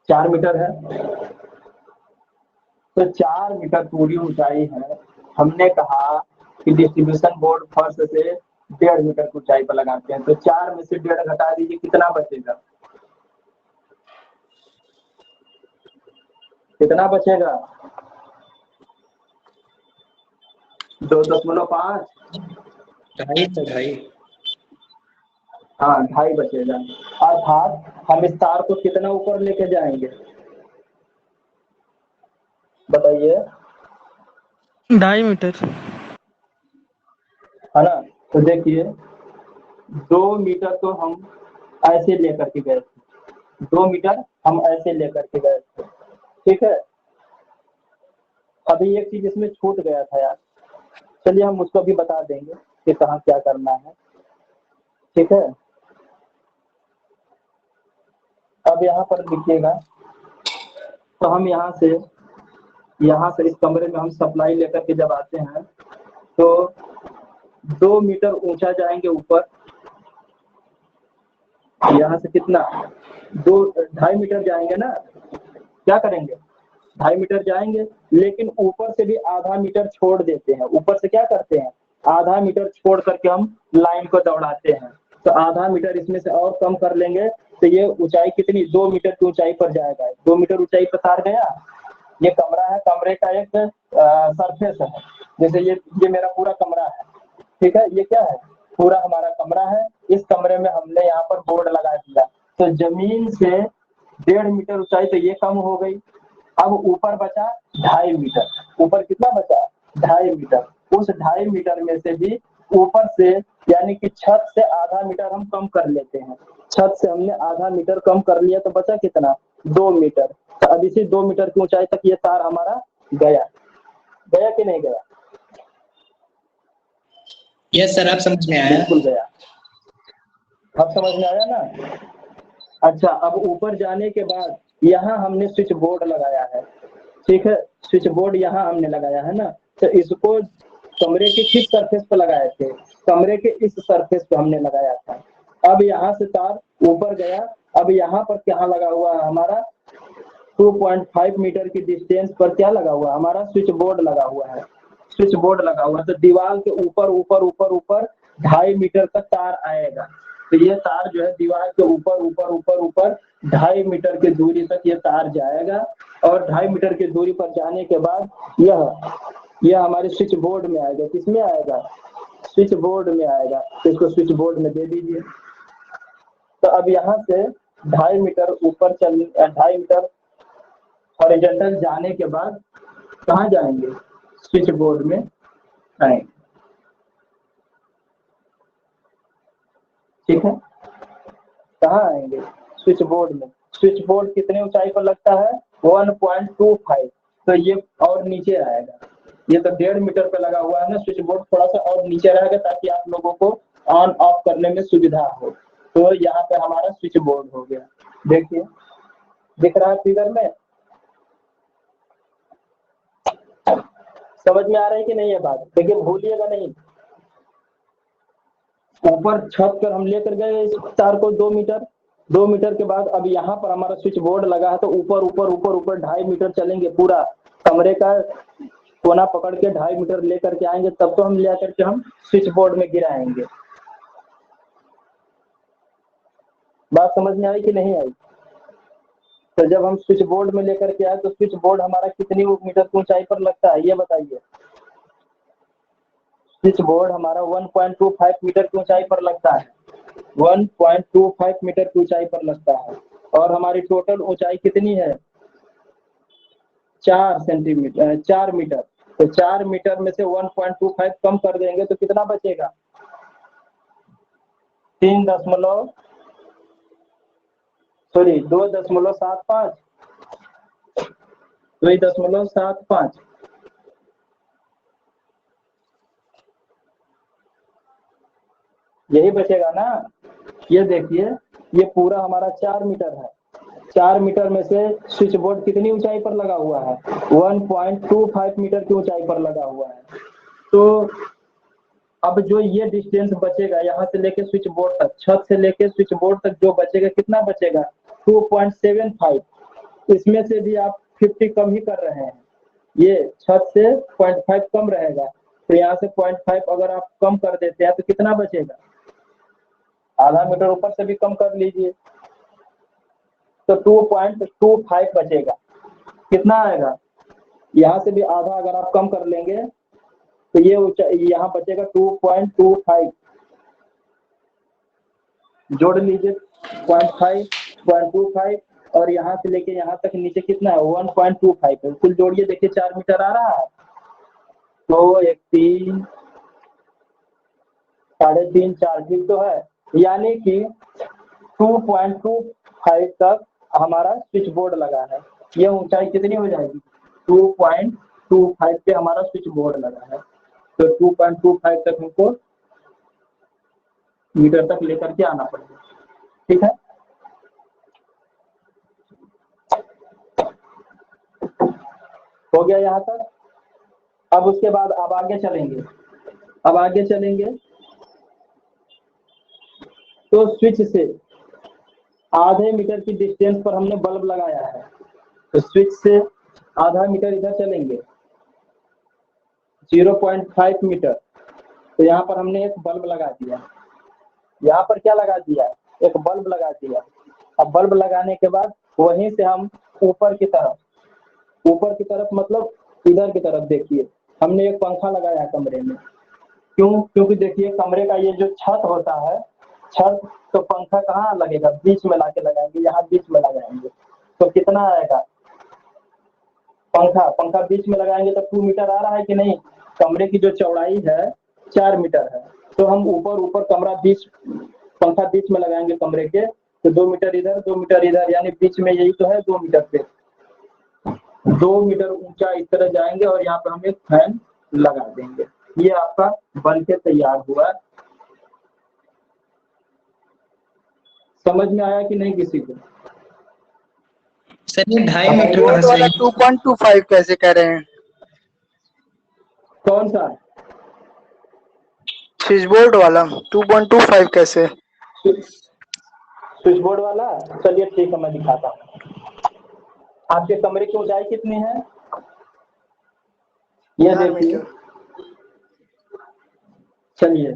4 मीटर है। तो 4 मीटर पूरी ऊंचाई है। हमने कहा कि डिस्ट्रीब्यूशन बोर्ड फर्श से 1.5 मीटर की ऊंचाई पर लगाते हैं, तो 4 में से 1.5 घटा दीजिए, कितना बचेगा? कितना बचेगा? 2.5। 2.5। हाँ 2.5 बचेगा। अर्थात हम इस तार को कितना ऊपर लेके जाएंगे बताइए? 2.5 मीटर। है ना। तो देखिए 2 मीटर तो हम ऐसे लेकर के गए थे, 2 मीटर हम ऐसे लेकर के गए थे, ठीक है। अभी एक चीज इसमें छूट गया था यार, चलिए हम उसको भी बता देंगे कि कहाँ क्या करना है, ठीक है। अब यहाँ पर लिखिएगा, तो हम यहाँ से इस कमरे में हम सप्लाई लेकर के जब आते हैं तो 2 मीटर ऊंचा जाएंगे ऊपर, यहाँ से कितना 2.5 मीटर जाएंगे ना। क्या करेंगे? 2.5 मीटर जाएंगे, लेकिन ऊपर से भी आधा मीटर छोड़ देते हैं। ऊपर से क्या करते हैं? आधा मीटर छोड़ करके हम लाइन को दौड़ाते हैं। तो आधा मीटर इसमें से और कम कर लेंगे, तो ये ऊंचाई कितनी 2 मीटर की ऊंचाई पर जाएगा। 2 मीटर ऊंचाई पर तार गया। ये कमरा है, कमरे का एक सरफेस है, जैसे ये मेरा पूरा कमरा है, ठीक है। ये क्या है? पूरा हमारा कमरा है। इस कमरे में हमने यहाँ पर बोर्ड लगा दिया, तो जमीन से 1.5 मीटर ऊंचाई, तो ये कम हो गई। अब ऊपर बचा 2.5 मीटर। ऊपर कितना बचा? 2.5 मीटर। उस 2.5 मीटर में से भी ऊपर से, यानी कि छत से आधा मीटर हम कम कर लेते हैं। छत से हमने आधा मीटर कम कर लिया, तो बचा कितना? 2 मीटर। तो अब इसी 2 मीटर की ऊंचाई तक ये तार हमारा गया कि नहीं गया? यस सर, आप समझ में आया? बिल्कुल गया। अब समझ में आया ना। अच्छा, अब ऊपर जाने के बाद यहाँ हमने स्विच बोर्ड लगाया है, ठीक है, स्विच बोर्ड यहाँ हमने लगाया है ना, तो इसको कमरे के किस सरफेस पर लगाए थे, कमरे के इस सरफेस पे हमने लगाया था। अब यहाँ से तार ऊपर गया, अब यहाँ पर क्या लगा हुआ है हमारा 2.5 मीटर की डिस्टेंस पर क्या लगा हुआ है हमारा स्विच बोर्ड लगा हुआ है, स्विच बोर्ड लगा हुआ है। तो दीवार के ऊपर ऊपर ऊपर ऊपर 2.5 मीटर तक तार आएगा, तो ये तार जो है दीवार के ऊपर ऊपर ऊपर ऊपर 2.5 मीटर की दूरी तक ये तार जाएगा, और 2.5 मीटर की दूरी पर जाने के बाद यह हमारे स्विच बोर्ड में आएगा। किसमें आएगा, स्विच बोर्ड में आएगा। तो इसको स्विच बोर्ड में दे दीजिए। तो अब यहाँ से 2.5 मीटर ऊपर 2.5 मीटर हॉरिजॉन्टल जाने के बाद कहाँ जाएंगे, स्विच बोर्ड में आएंगे, ठीक है। कहाँ आएंगे, स्विच बोर्ड में। स्विच बोर्ड कितने ऊंचाई पर लगता है, 1.25, तो ये और नीचे आएगा। ये तो 1.5 मीटर पे लगा हुआ है ना स्विच बोर्ड, थोड़ा सा और नीचे रहेगा ताकि आप लोगों को ऑन ऑफ करने में सुविधा हो। तो यहाँ पे हमारा स्विच बोर्ड हो गया, देखिए दिख रहा है फिगर में, समझ में आ रहा है कि नहीं ये बात, देखिए भूलिएगा नहीं। ऊपर छत पर हम लेकर गए इस तार को 2 मीटर के बाद अब यहाँ पर हमारा स्विच बोर्ड लगा है, तो ऊपर ऊपर ऊपर ऊपर 2.5 मीटर चलेंगे, पूरा कमरे का कोना पकड़ के 2.5 मीटर लेकर के आएंगे, तब तो हम ले करके हम स्विच बोर्ड में गिराएंगे। बात समझ में आई कि नहीं आई। तो जब हम स्विच बोर्ड में लेकर के आए तो स्विच बोर्ड हमारा कितनी मीटर की ऊंचाई पर लगता है ये बताइए। स्विच बोर्ड हमारा 1.25 मीटर की ऊंचाई पर लगता है, 1.25 मीटर की ऊंचाई पर लगता है, और हमारी टोटल ऊंचाई कितनी है 4 मीटर। तो 4 मीटर में से 1.25 कम कर देंगे तो कितना बचेगा, 2.75 यही बचेगा ना। ये देखिए ये पूरा हमारा 4 मीटर है, 4 मीटर में से स्विच बोर्ड कितनी ऊंचाई पर लगा हुआ है, 1.25 मीटर की ऊंचाई पर लगा हुआ है। तो अब जो ये डिस्टेंस बचेगा यहाँ से लेके स्विच बोर्ड तक, छत से लेके स्विच बोर्ड तक जो बचेगा कितना बचेगा 2.75। इसमें से भी आप 50 कम ही कर रहे हैं, ये छत से 0.5 कम रहेगा, तो यहाँ से 0.5 अगर आप कम कर देते हैं तो कितना बचेगा, आधा मीटर ऊपर से भी कम कर लीजिए तो 2.25 बचेगा। कितना आएगा, यहाँ से भी आधा अगर आप कम कर लेंगे तो ये यहाँ बचेगा 2.25, जोड़ लीजिए 0.5 0.25 और यहाँ से लेके यहाँ तक नीचे कितना है 1.25 है, कुल जोड़िए देखिए 4 मीटर आ रहा है। तो 1 3 3.5 4 ठीक तो है, यानी कि 2.25 तक हमारा स्विच बोर्ड लगा है। ये ऊंचाई कितनी हो जाएगी 2.25 पे हमारा स्विच बोर्ड लगा है, तो 2.25 तक हमको मीटर तक लेकर के आना पड़ेगा, ठीक है। हो गया यहाँ तक। अब उसके बाद अब आगे चलेंगे, तो स्विच से आधे मीटर की डिस्टेंस पर हमने बल्ब लगाया है, तो स्विच से आधा मीटर इधर चलेंगे 0.5 मीटर, तो यहाँ पर हमने एक बल्ब लगा दिया, यहाँ पर क्या लगा दिया, एक बल्ब लगा दिया। अब बल्ब लगाने के बाद वहीं से हम ऊपर की तरफ मतलब इधर की तरफ देखिए हमने एक पंखा लगाया कमरे में। क्योंकि देखिए कमरे का ये जो छत होता है, छत तो पंखा कहाँ लगेगा, बीच में लाके लगाएंगे, यहाँ बीच में लगाएंगे तो कितना आएगा, पंखा बीच में लगाएंगे तो 2 मीटर आ रहा है कि नहीं। कमरे की जो चौड़ाई है 4 मीटर है, तो हम ऊपर पंखा बीच में लगाएंगे कमरे के, तो 2 मीटर इधर 2 मीटर इधर, यानी बीच में यही तो है 2 मीटर पे 2 मीटर ऊंचा इस तरह जाएंगे और यहाँ पे हम एक फैन लगा देंगे। ये आपका बन के तैयार हुआ समझ में आया कि नहीं किसी को? सर ये 2.5 मीटर कहाँ बोर्ड से वाला लेंगे? 2.25 कैसे कह रहे हैं? कौन सा? स्विच बोर्ड वाला 2.25 कैसे? स्विच बोर्ड वाला, चलिए ठीक है मैं दिखाता हूँ। आपके कमरे की ऊंचाई कितनी है? ये 4 देखिए, मीटर। चलिए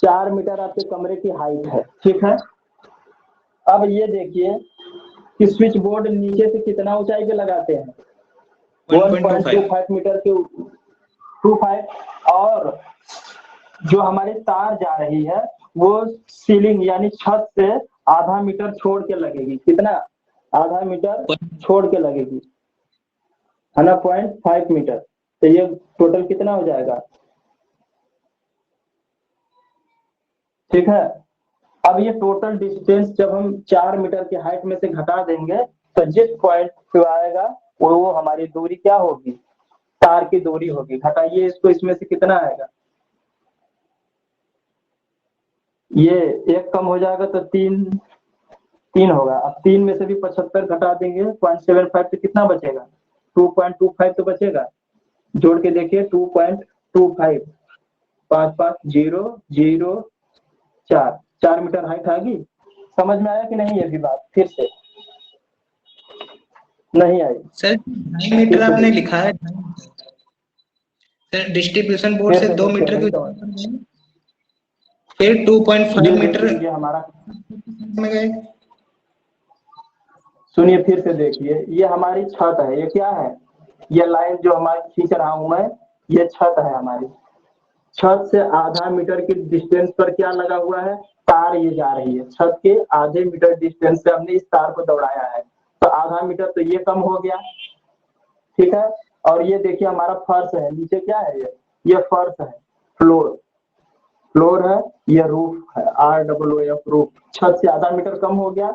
4 मीटर आपके कमरे की हाइट है, ठीक है। अब ये देखिए कि स्विच बोर्ड नीचे से कितना ऊंचाई पे लगाते हैं? 1.25 मीटर के 25, और जो हमारी तार जा रही है वो सीलिंग यानी छत से आधा मीटर छोड़ के लगेगी। कितना? आधा मीटर छोड़ के लगेगी, है ना, 0.5 मीटर। तो ये टोटल कितना हो जाएगा? ठीक है। अब ये टोटल डिस्टेंस जब हम 4 मीटर की हाइट में से घटा देंगे तो जिस पॉइंट पे आएगा वो हमारी दूरी क्या होगी? तार की दूरी होगी। घटाइए इसको, इसमें से कितना आएगा? ये 1 कम हो जाएगा तो 3 होगा। अब 3 में से भी 75 घटा देंगे 0.75 तो कितना बचेगा? 2.25 तो बचेगा। जोड़ के देखिए 2.25, 5 5 0 0 4 मीटर हाइट आ गई। समझ में आया कि नहीं? ये भी बात फिर से नहीं आई? सर 2.5 मीटर आपने लिखा है। सर डिस्ट्रीब्यूशन बोर्ड से 2 मीटर की फिर 2.5 मीटर ये हमारा, में गए। सुनिए फिर से देखिए, ये हमारी छत है। ये क्या है? ये लाइन जो हमारी खींच रहा हूं मैं, ये छत है हमारी। छत से आधा मीटर की डिस्टेंस पर क्या लगा हुआ है? तार ये जा रही है। छत के आधे मीटर डिस्टेंस से हमने इस तार को दौड़ाया है, तो आधा मीटर तो ये कम हो गया, ठीक है। और ये देखिए हमारा फर्श है, नीचे क्या है? ये फर्श है, फ्लोर है, ये रूफ है, ROOF रूफ। छत से आधा मीटर कम हो गया,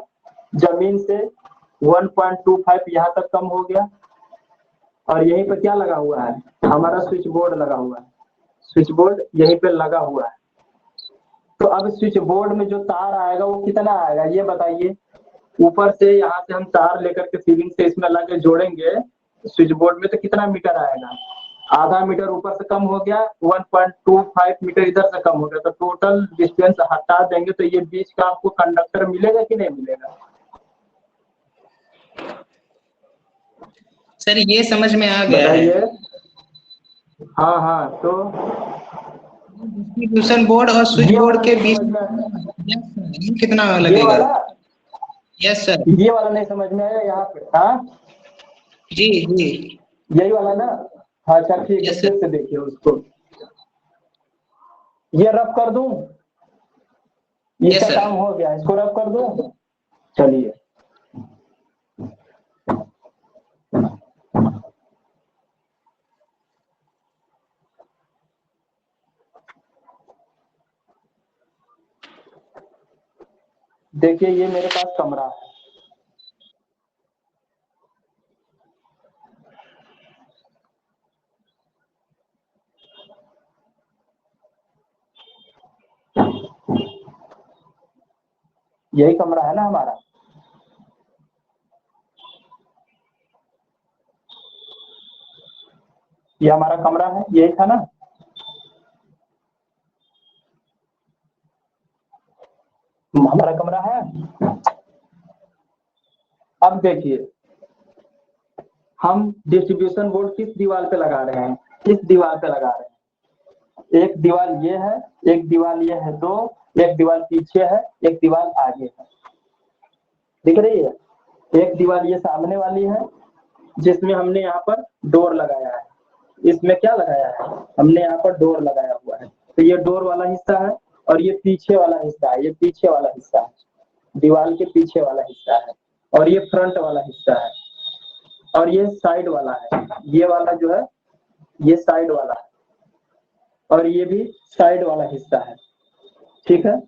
जमीन से 1.25 यहाँ तक कम हो गया। और यहीं पे क्या लगा हुआ है? हमारा स्विच बोर्ड लगा हुआ है। स्विच बोर्ड यहीं पे लगा हुआ है। तो अब स्विच बोर्ड में जो तार आएगा वो कितना आएगा ये बताइए। ऊपर से यहाँ से हम तार लेकर के सीलिंग से इसमें लगे जोड़ेंगे स्विच बोर्ड में, तो कितना मीटर आएगा? आधा मीटर ऊपर से कम हो गया, 1.25 मीटर इधर से कम हो गया। तो टोटल डिस्टेंस हटा देंगे तो ये बीच का आपको कंडक्टर मिलेगा कि नहीं मिलेगा? सर ये समझ में आ गया है। बताइए। हाँ हाँ, तो डिस्ट्रीब्यूशन बोर्ड और स्विच बोर्ड के बीच कितना ये लगेगा? वाला, यस सर। ये वाला नहीं समझ में आया यहाँ पे? हाँ जी जी, यही वाला ना? हाँ अच्छा ठीक है, Yes, sir. फिर से देखिए उसको। ये रब कर दूं? Yes, इसका sir. काम हो गया, इसको रब कर दूं? चलिए देखिए, ये मेरे पास कमरा है। यही कमरा है ना हमारा? ये हमारा कमरा है, यही था ना? हमारा कमरा है। अब देखिए, हम डिस्ट्रीब्यूशन बोर्ड किस दीवार पे लगा रहे हैं? इस दीवार पे लगा रहे हैं। एक दीवार ये है, एक दीवार ये है, दो, एक दीवार पीछे है, एक दीवार आगे है। दिख रही है? एक दीवार ये सामने वाली है जिसमें हमने यहाँ पर डोर लगाया है। इसमें क्या लगाया है? हमने यहाँ पर डोर लगाया हुआ है। तो ये डोर वाला हिस्सा है और ये पीछे वाला हिस्सा है। ये पीछे वाला हिस्सा है, दीवार के पीछे वाला हिस्सा है। और ये फ्रंट वाला हिस्सा है। और ये साइड वाला है, ये वाला जो है ये साइड वाला है। और ये भी साइड वाला हिस्सा है, ठीक है।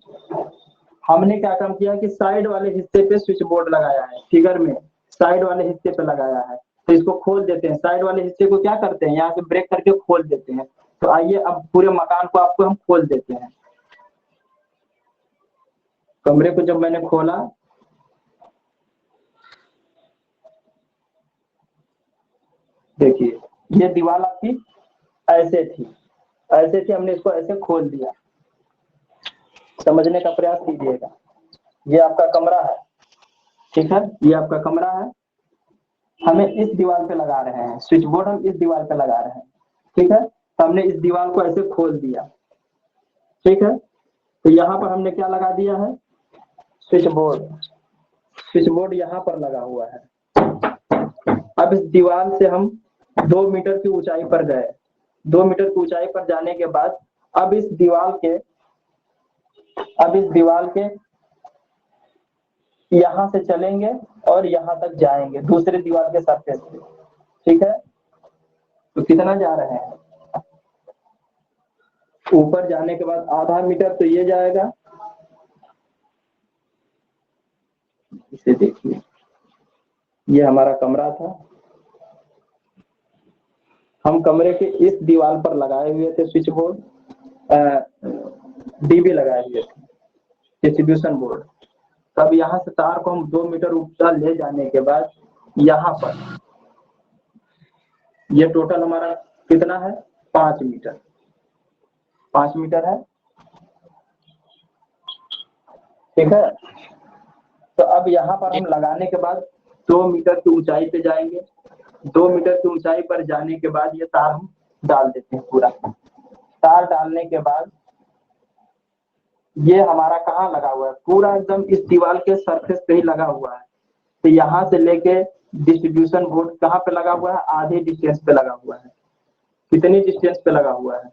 हमने क्या काम किया कि साइड वाले हिस्से पे स्विच बोर्ड लगाया है। फिगर में साइड वाले हिस्से पे लगाया है, तो इसको खोल देते हैं। साइड वाले हिस्से को क्या करते हैं? यहाँ से ब्रेक करके खोल देते हैं। तो आइए अब पूरे मकान को आपको हम खोल देते हैं। कमरे को जब मैंने खोला, देखिए ये दीवार आपकी ऐसे थी, हमने इसको ऐसे खोल दिया। समझने का प्रयास कीजिएगा। ये आपका कमरा है, ठीक है, ये आपका कमरा है। हमें इस दीवार पे लगा रहे हैं स्विच बोर्ड, हम इस दीवार पे लगा रहे हैं, ठीक है। तो हमने इस दीवार को ऐसे खोल दिया, ठीक है। तो यहाँ पर हमने क्या लगा दिया है, स्विच बोर्ड यहाँ पर लगा हुआ है। अब इस दीवार से हम 2 मीटर की ऊंचाई पर गए। 2 मीटर की ऊंचाई पर जाने के बाद अब इस दीवार के यहाँ से चलेंगे और यहाँ तक जाएंगे दूसरे दीवार के सरफेस पे, ठीक है। तो कितना जा रहे हैं, ऊपर जाने के बाद आधा मीटर तो ये जाएगा। इसे देखिए, ये हमारा कमरा था। हम कमरे के इस दीवार पर लगाए हुए थे स्विच बोर्ड, डीबी लगाए हुए थे, डिस्ट्रीब्यूशन बोर्ड। तब यहाँ से तार को हम 2 मीटर ऊपर ले जाने के बाद यहाँ पर ये टोटल हमारा कितना है, 5 मीटर है, ठीक है। तो अब यहाँ पर हम लगाने के बाद 2 मीटर की ऊंचाई पे जाएंगे। 2 मीटर की ऊंचाई पर जाने के बाद ये तार हम डाल देते हैं। पूरा तार डालने के बाद ये हमारा कहाँ लगा हुआ है, पूरा एकदम इस दीवार के सरफेस पे ही लगा हुआ है। तो यहाँ से लेके डिस्ट्रीब्यूशन बोर्ड कहाँ पे लगा हुआ है, आधे डिस्टेंस पे लगा हुआ है। कितनी डिस्टेंस पे लगा हुआ है,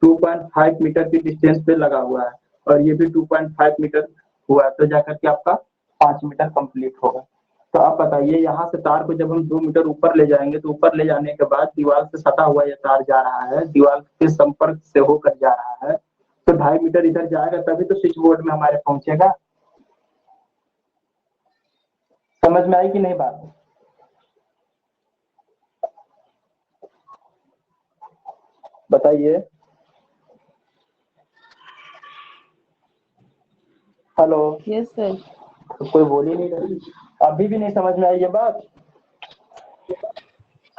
2.5 मीटर की डिस्टेंस पे लगा हुआ है। और ये भी 2.5 मीटर हुआ है, तो जाकर के आपका 5 मीटर कंप्लीट होगा। तो आप बताइए, यहाँ से तार को जब हम 2 मीटर ऊपर ले जाएंगे तो ऊपर ले जाने के बाद दीवार से सटा हुआ ये तार जा रहा है, दीवार के संपर्क से होकर जा रहा है, तो 2.5 मीटर इधर जाएगा तभी तो स्विच बोर्ड में हमारे पहुंचेगा। समझ में आई कि नहीं बात, बताइए। Hello, yes sir. तो कोई बोल ही नहीं रही, अभी भी नहीं समझ में आई ये बात।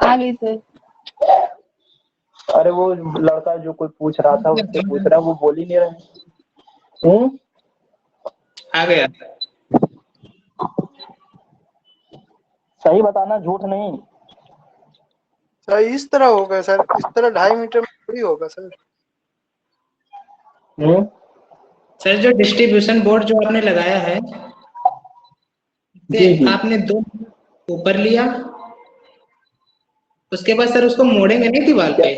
आ गई सर। अरे वो लड़का जो कोई पूछ रहा था उससे पूछ रहा है, वो बोल ही नहीं रहे। आ गया। सही बताना, झूठ नहीं। सर इस तरह होगा सर, इस तरह 2.5 मीटर में थोड़ी होगा सर। सर जो डिस्ट्रीब्यूशन बोर्ड जो आपने लगाया है, जी। आपने 2 ऊपर लिया, उसके बाद सर उसको मोड़ेंगे नहीं दीवार पे,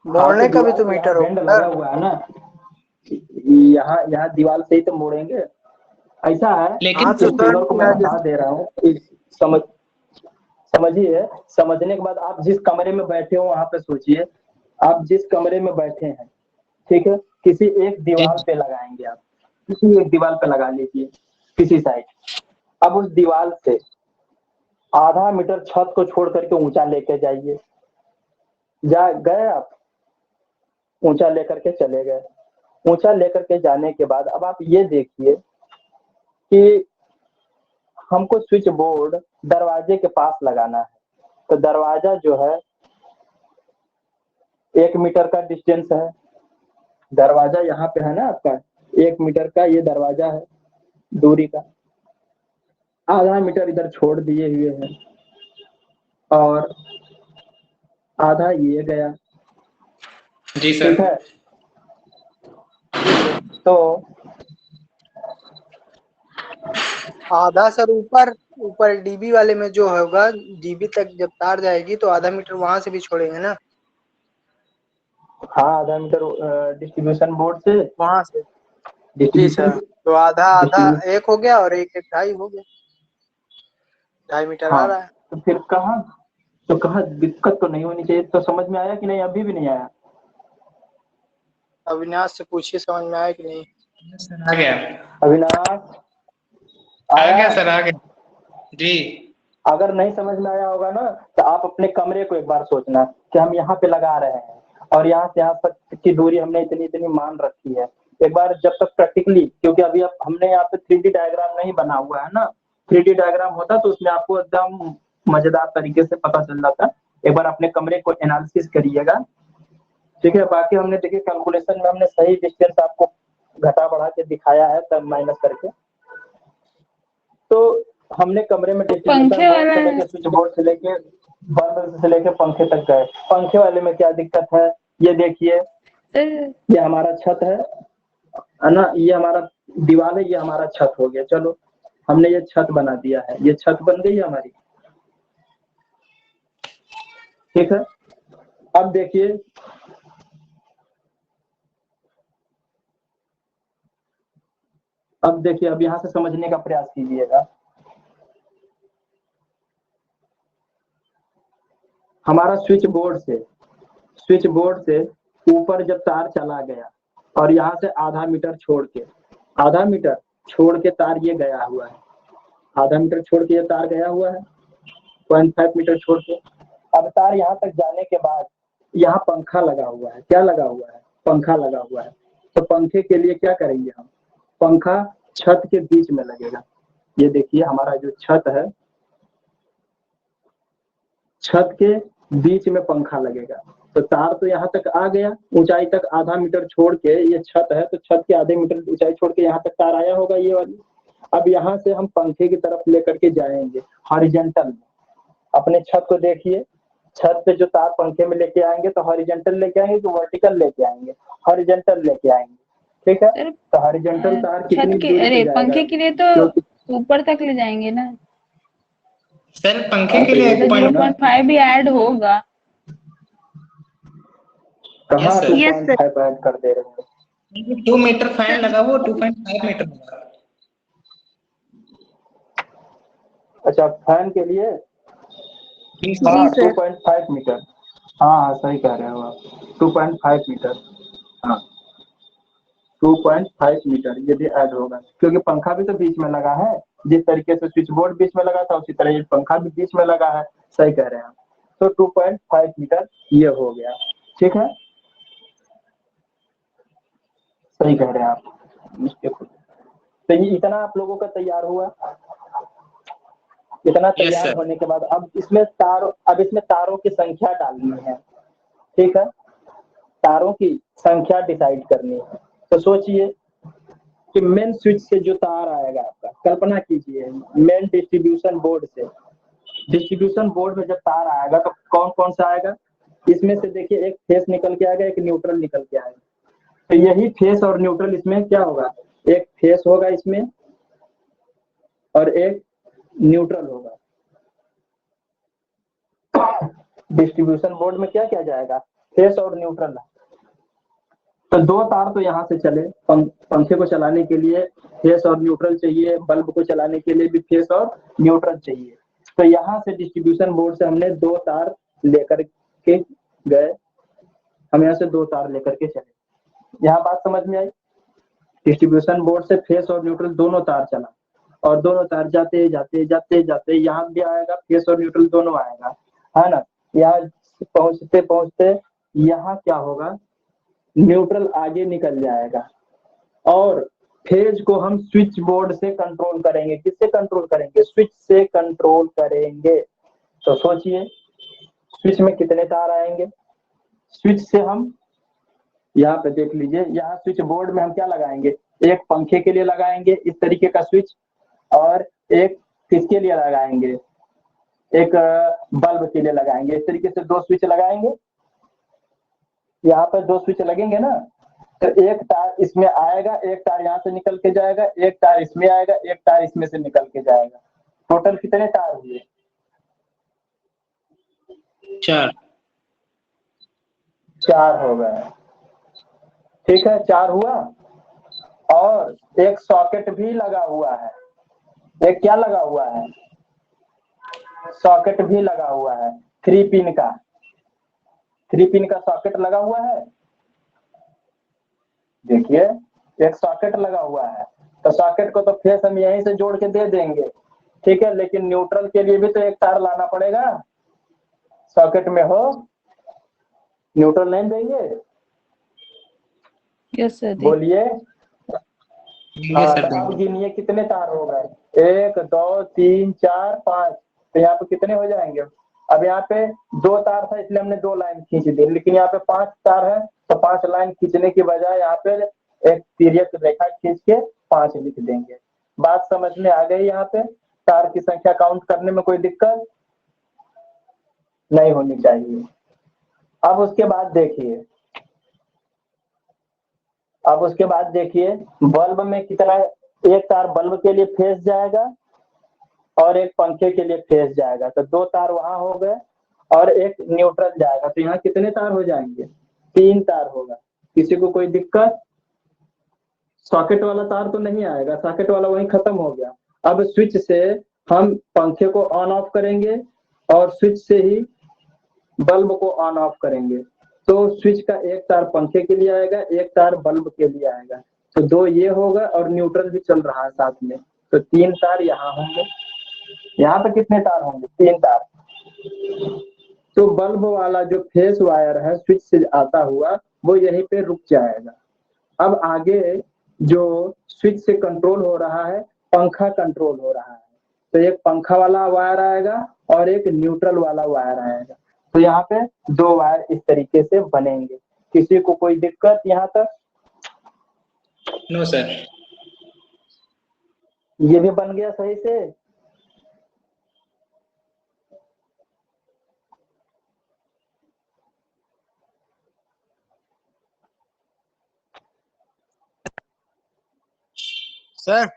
मोड़ने का भी तो मीटर होगा, लगा हुआ है ना, यहाँ दीवार से ही तो मोड़ेंगे। ऐसा है, लेकिन को मैं बता दे रहा हूँ, समझिए। समझने के बाद आप जिस कमरे में बैठे हो वहां पे सोचिए, आप जिस कमरे में बैठे हैं, ठीक है, किसी एक दीवार पे लगाएंगे आप, किसी एक दीवार पे लगा लीजिए किसी साइड। अब उस दीवार से आधा मीटर छत को छोड़ करके ऊंचा लेके जाइए। गए आप, ऊंचा लेकर के चले गए। ऊंचा लेकर के जाने के बाद अब आप ये देखिए कि हमको स्विच बोर्ड दरवाजे के पास लगाना है। तो दरवाजा जो है 1 मीटर का डिस्टेंस है, दरवाजा यहाँ पे है ना आपका, 1 मीटर का ये दरवाजा है दूरी का। आधा मीटर इधर छोड़ दिए हुए हैं और आधा ये गया। जी सर। ठीक है, तो आधा सर ऊपर डीबी वाले में जो होगा, डीबी तक जब तार जाएगी तो आधा मीटर वहां से भी छोड़ेंगे ना। हाँ, आधा मीटर डिस्ट्रीब्यूशन बोर्ड से वहां से। जी सर, तो आधा एक हो गया और एक 2.5 हो गया, 2.5 मीटर आ रहा है। तो फिर कहाँ दिक्कत तो नहीं होनी चाहिए। तो समझ में आया कि नहीं, अभी भी नहीं आया? अविनाश से पूछिए समझ में आया कि नहीं। आ गया। अविनाश आ गया सर, आ गया जी। अगर नहीं समझ में आया होगा ना तो आप अपने कमरे को एक बार सोचना कि हम यहाँ पे लगा रहे हैं और यहाँ से यहाँ तक की दूरी हमने इतनी मान रखी है। एक बार जब तक प्रैक्टिकली, क्योंकि अभी अब हमने यहाँ पे 3D डायग्राम नहीं बना हुआ है ना, 3D डायग्राम होता तो उसमें आपको एकदम मजेदार तरीके से पता चल जाता। एक बार अपने कमरे को एनालिसिस करिएगा, ठीक है। बाकी हमने देखिए कैलकुलेशन में हमने सही डिस्टेंस आपको घटा बढ़ा के दिखाया है, तब माइनस करके। तो हमने कमरे में पंखे वाला स्विच बोर्ड से लेके बल्ब से लेके पंखे तक गए। पंखे वाले में क्या दिक्कत है, ये देखिए, ये हमारा छत है ना, ये हमारा दीवार है, ये हमारा छत हो गया। चलो हमने ये छत बना दिया है, ये छत बन गई है हमारी, ठीक है। अब देखिए अब यहाँ से समझने का प्रयास कीजिएगा। हमारा स्विच बोर्ड से ऊपर जब तार चला गया और यहाँ से आधा मीटर छोड़ के तार ये गया हुआ है, आधा मीटर छोड़ के ये तार गया हुआ है, 0.5 मीटर छोड़ के। अब तार यहाँ तक जाने के बाद यहाँ पंखा लगा हुआ है, क्या लगा हुआ है, पंखा लगा हुआ है। तो पंखे के लिए क्या करेंगे हम, पंखा छत के बीच में लगेगा। ये देखिए हमारा जो छत है, छत के बीच में पंखा लगेगा। तो तार तो यहाँ तक आ गया, ऊंचाई तक आधा मीटर छोड़ के, ये छत है तो छत के आधे मीटर ऊंचाई छोड़ के यहाँ तक तार आया होगा ये वाली। अब यहाँ से हम पंखे की तरफ लेकर के जाएंगे हॉरिजॉन्टल में। अपने छत को देखिए, छत पे जो तार पंखे में लेके आएंगे तो हॉरिजॉन्टल लेके आएंगे कि वर्टिकल लेके आएंगे, हॉरिजॉन्टल लेके आएंगे, ठीक है। तो हॉरिजॉन्टल तार कितनी दूर पे जाएगा, पंखे के लिए तो ऊपर तक ले जाएंगे ना सर, पंखे के लिए 0.5 भी ऐड होगा। कहाँ 2.5 Yes, ऐड कर दे रहे हैं, 2 मीटर फैन लगा वो 2.5 मीटर होगा। अच्छा फैन के लिए जी सर। 2.5 मीटर, हाँ सही कह रहे हो आप, 2.5 मीटर, हाँ 2.5 मीटर ये भी ऐड होगा, क्योंकि पंखा भी तो बीच में लगा है। जिस तरीके से स्विच बोर्ड बीच में लगा था उसी तरह ये पंखा भी बीच में लगा है, सही कह रहे हैं आप। तो 2.5 मीटर ये हो गया, ठीक है, सही कह रहे हैं आप। तो ये इतना आप लोगों का तैयार हुआ। इतना तैयार होने के बाद अब इसमें तारों की संख्या डालनी है, ठीक है, तारों की संख्या डिसाइड करनी है। तो सोचिए कि मेन स्विच से जो तार आएगा आपका, कल्पना कीजिए मेन डिस्ट्रीब्यूशन बोर्ड में जब तार आएगा तो कौन कौन सा आएगा, इसमें से देखिए एक फेस निकल के आएगा, एक न्यूट्रल निकल के आएगा। तो यही फेस और न्यूट्रल इसमें क्या होगा, एक फेस होगा इसमें और एक न्यूट्रल होगा। डिस्ट्रीब्यूशन बोर्ड में क्या क्या जाएगा, फेस और न्यूट्रल। तो दो तार तो यहाँ से चले, पंखे को चलाने के लिए फेस और न्यूट्रल चाहिए, बल्ब को चलाने के लिए भी फेस और न्यूट्रल चाहिए। तो यहाँ से डिस्ट्रीब्यूशन बोर्ड से हमने दो तार लेकर के गए, हम यहाँ से दो तार लेकर के चले। यहाँ बात समझ में आई, डिस्ट्रीब्यूशन बोर्ड से फेस और न्यूट्रल दोनों तार चला और दोनों तार जाते जाते जाते जाते यहाँ भी आएगा, फेस और न्यूट्रल दोनों आएगा, है ना। यहाँ पहुंचते पहुंचते यहाँ क्या होगा, न्यूट्रल आगे निकल जाएगा और फेज को हम स्विच बोर्ड से कंट्रोल करेंगे। किससे कंट्रोल करेंगे, स्विच से कंट्रोल करेंगे। तो सोचिए स्विच में कितने तार आएंगे, स्विच से हम यहाँ पे देख लीजिए, यहाँ स्विच बोर्ड में हम क्या लगाएंगे, एक पंखे के लिए लगाएंगे इस तरीके का स्विच, और एक किसके लिए लगाएंगे, एक बल्ब के लिए लगाएंगे। इस तरीके से दो स्विच लगाएंगे, यहाँ पर दो स्विच लगेंगे ना। तो एक तार इसमें आएगा, एक तार यहाँ से निकल के जाएगा, एक तार इसमें आएगा, एक तार इसमें से निकल के जाएगा। टोटल कितने तार हुए, 4 हो गए, ठीक है, 4 हुआ। और एक सॉकेट भी लगा हुआ है, एक क्या लगा हुआ है, सॉकेट भी लगा हुआ है, 3 पिन का सॉकेट लगा हुआ है। देखिए एक सॉकेट लगा हुआ है, तो सॉकेट को तो फेस हम यहीं से जोड़ के दे देंगे, ठीक है, लेकिन न्यूट्रल के लिए भी तो एक तार लाना पड़ेगा, सॉकेट में हो, न्यूट्रल नहीं देंगे, यस सर, बोलिए। देंगे सर तो अब देंगे। गिनिए कितने तार हो गए, 1 2 3 4 5। तो यहाँ पे कितने हो जाएंगे? अब यहाँ पे 2 तार था इसलिए हमने 2 लाइन खींच दी, लेकिन यहाँ पे 5 तार है तो 5 लाइन खींचने की बजाय यहाँ पे एक तिर्यक रेखा खींच के 5 लिख देंगे। बात समझ में आ गई? यहाँ पे तार की संख्या काउंट करने में कोई दिक्कत नहीं होनी चाहिए। अब उसके बाद देखिए, बल्ब में कितना, एक तार बल्ब के लिए फेस जाएगा और एक पंखे के लिए फेस जाएगा, तो 2 तार वहां हो गए और एक न्यूट्रल जाएगा, तो यहाँ कितने तार हो जाएंगे? 3 तार होगा। किसी को कोई दिक्कत? सॉकेट वाला तार तो नहीं आएगा, सॉकेट वाला वहीं खत्म हो गया। अब स्विच से हम पंखे को ऑन ऑफ करेंगे और स्विच से ही बल्ब को ऑन ऑफ करेंगे, तो स्विच का एक तार पंखे के लिए आएगा, एक तार बल्ब के लिए आएगा, तो 2 ये होगा और न्यूट्रल भी चल रहा है साथ में, तो 3 तार यहाँ होंगे। यहाँ पे कितने तार होंगे? 3 तार। तो बल्ब वाला जो फेस वायर है स्विच से आता हुआ वो यहीं पे रुक जाएगा। अब आगे जो स्विच से कंट्रोल हो रहा है, पंखा कंट्रोल हो रहा है, तो एक पंखा वाला वायर आएगा और एक न्यूट्रल वाला वायर आएगा, तो यहाँ पे 2 वायर इस तरीके से बनेंगे। किसी को कोई दिक्कत यहाँ तक? No sir. ये भी बन गया सही से? सर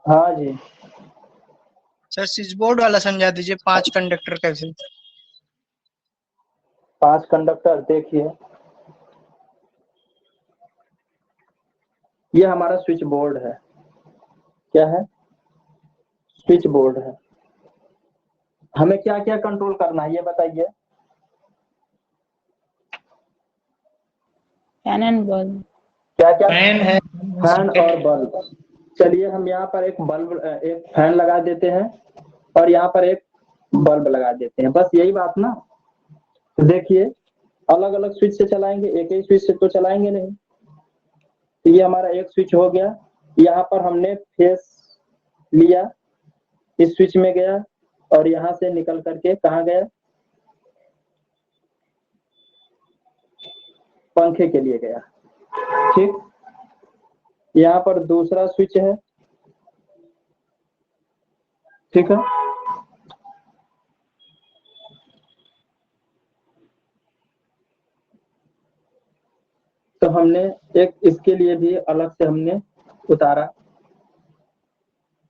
हाँ जी। सर स्विच बोर्ड वाला समझा दीजिए, 5 कंडक्टर कैसे? 5 कंडक्टर देखिए, ये हमारा स्विच बोर्ड है। क्या है? स्विच बोर्ड है। हमें क्या क्या कंट्रोल करना है ये बताइए? Fan and bulb. क्या क्या? फैन है, फैन और बल्ब। चलिए हम यहाँ पर एक फैन लगा देते हैं और यहाँ पर एक बल्ब लगा देते हैं, बस यही बात ना। तो देखिए अलग अलग स्विच से चलाएंगे, एक ही स्विच से तो चलाएंगे नहीं। तो ये हमारा एक स्विच हो गया, यहाँ पर हमने फेस लिया, इस स्विच में गया और यहाँ से निकल करके कहाँ गया? पंखे के लिए गया। ठीक, यहाँ पर दूसरा स्विच है, ठीक है। तो हमने एक इसके लिए भी अलग से हमने उतारा,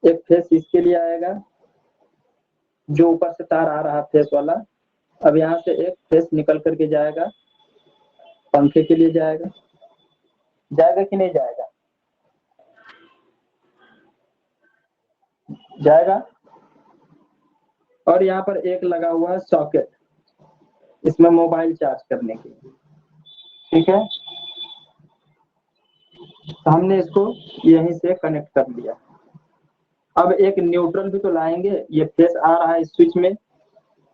एक फेस इसके लिए आएगा जो ऊपर से तार आ रहा फेस वाला, अब यहाँ से एक फेस निकल करके जाएगा, पंखे के लिए जाएगा। जाएगा कि नहीं जाएगा? जाएगा। और यहाँ पर एक लगा हुआ है सॉकेट, इसमें मोबाइल चार्ज करने के लिए, ठीक है। तो हमने इसको यहीं से कनेक्ट कर लिया। अब एक न्यूट्रल भी तो लाएंगे, ये फेस आ रहा है स्विच में,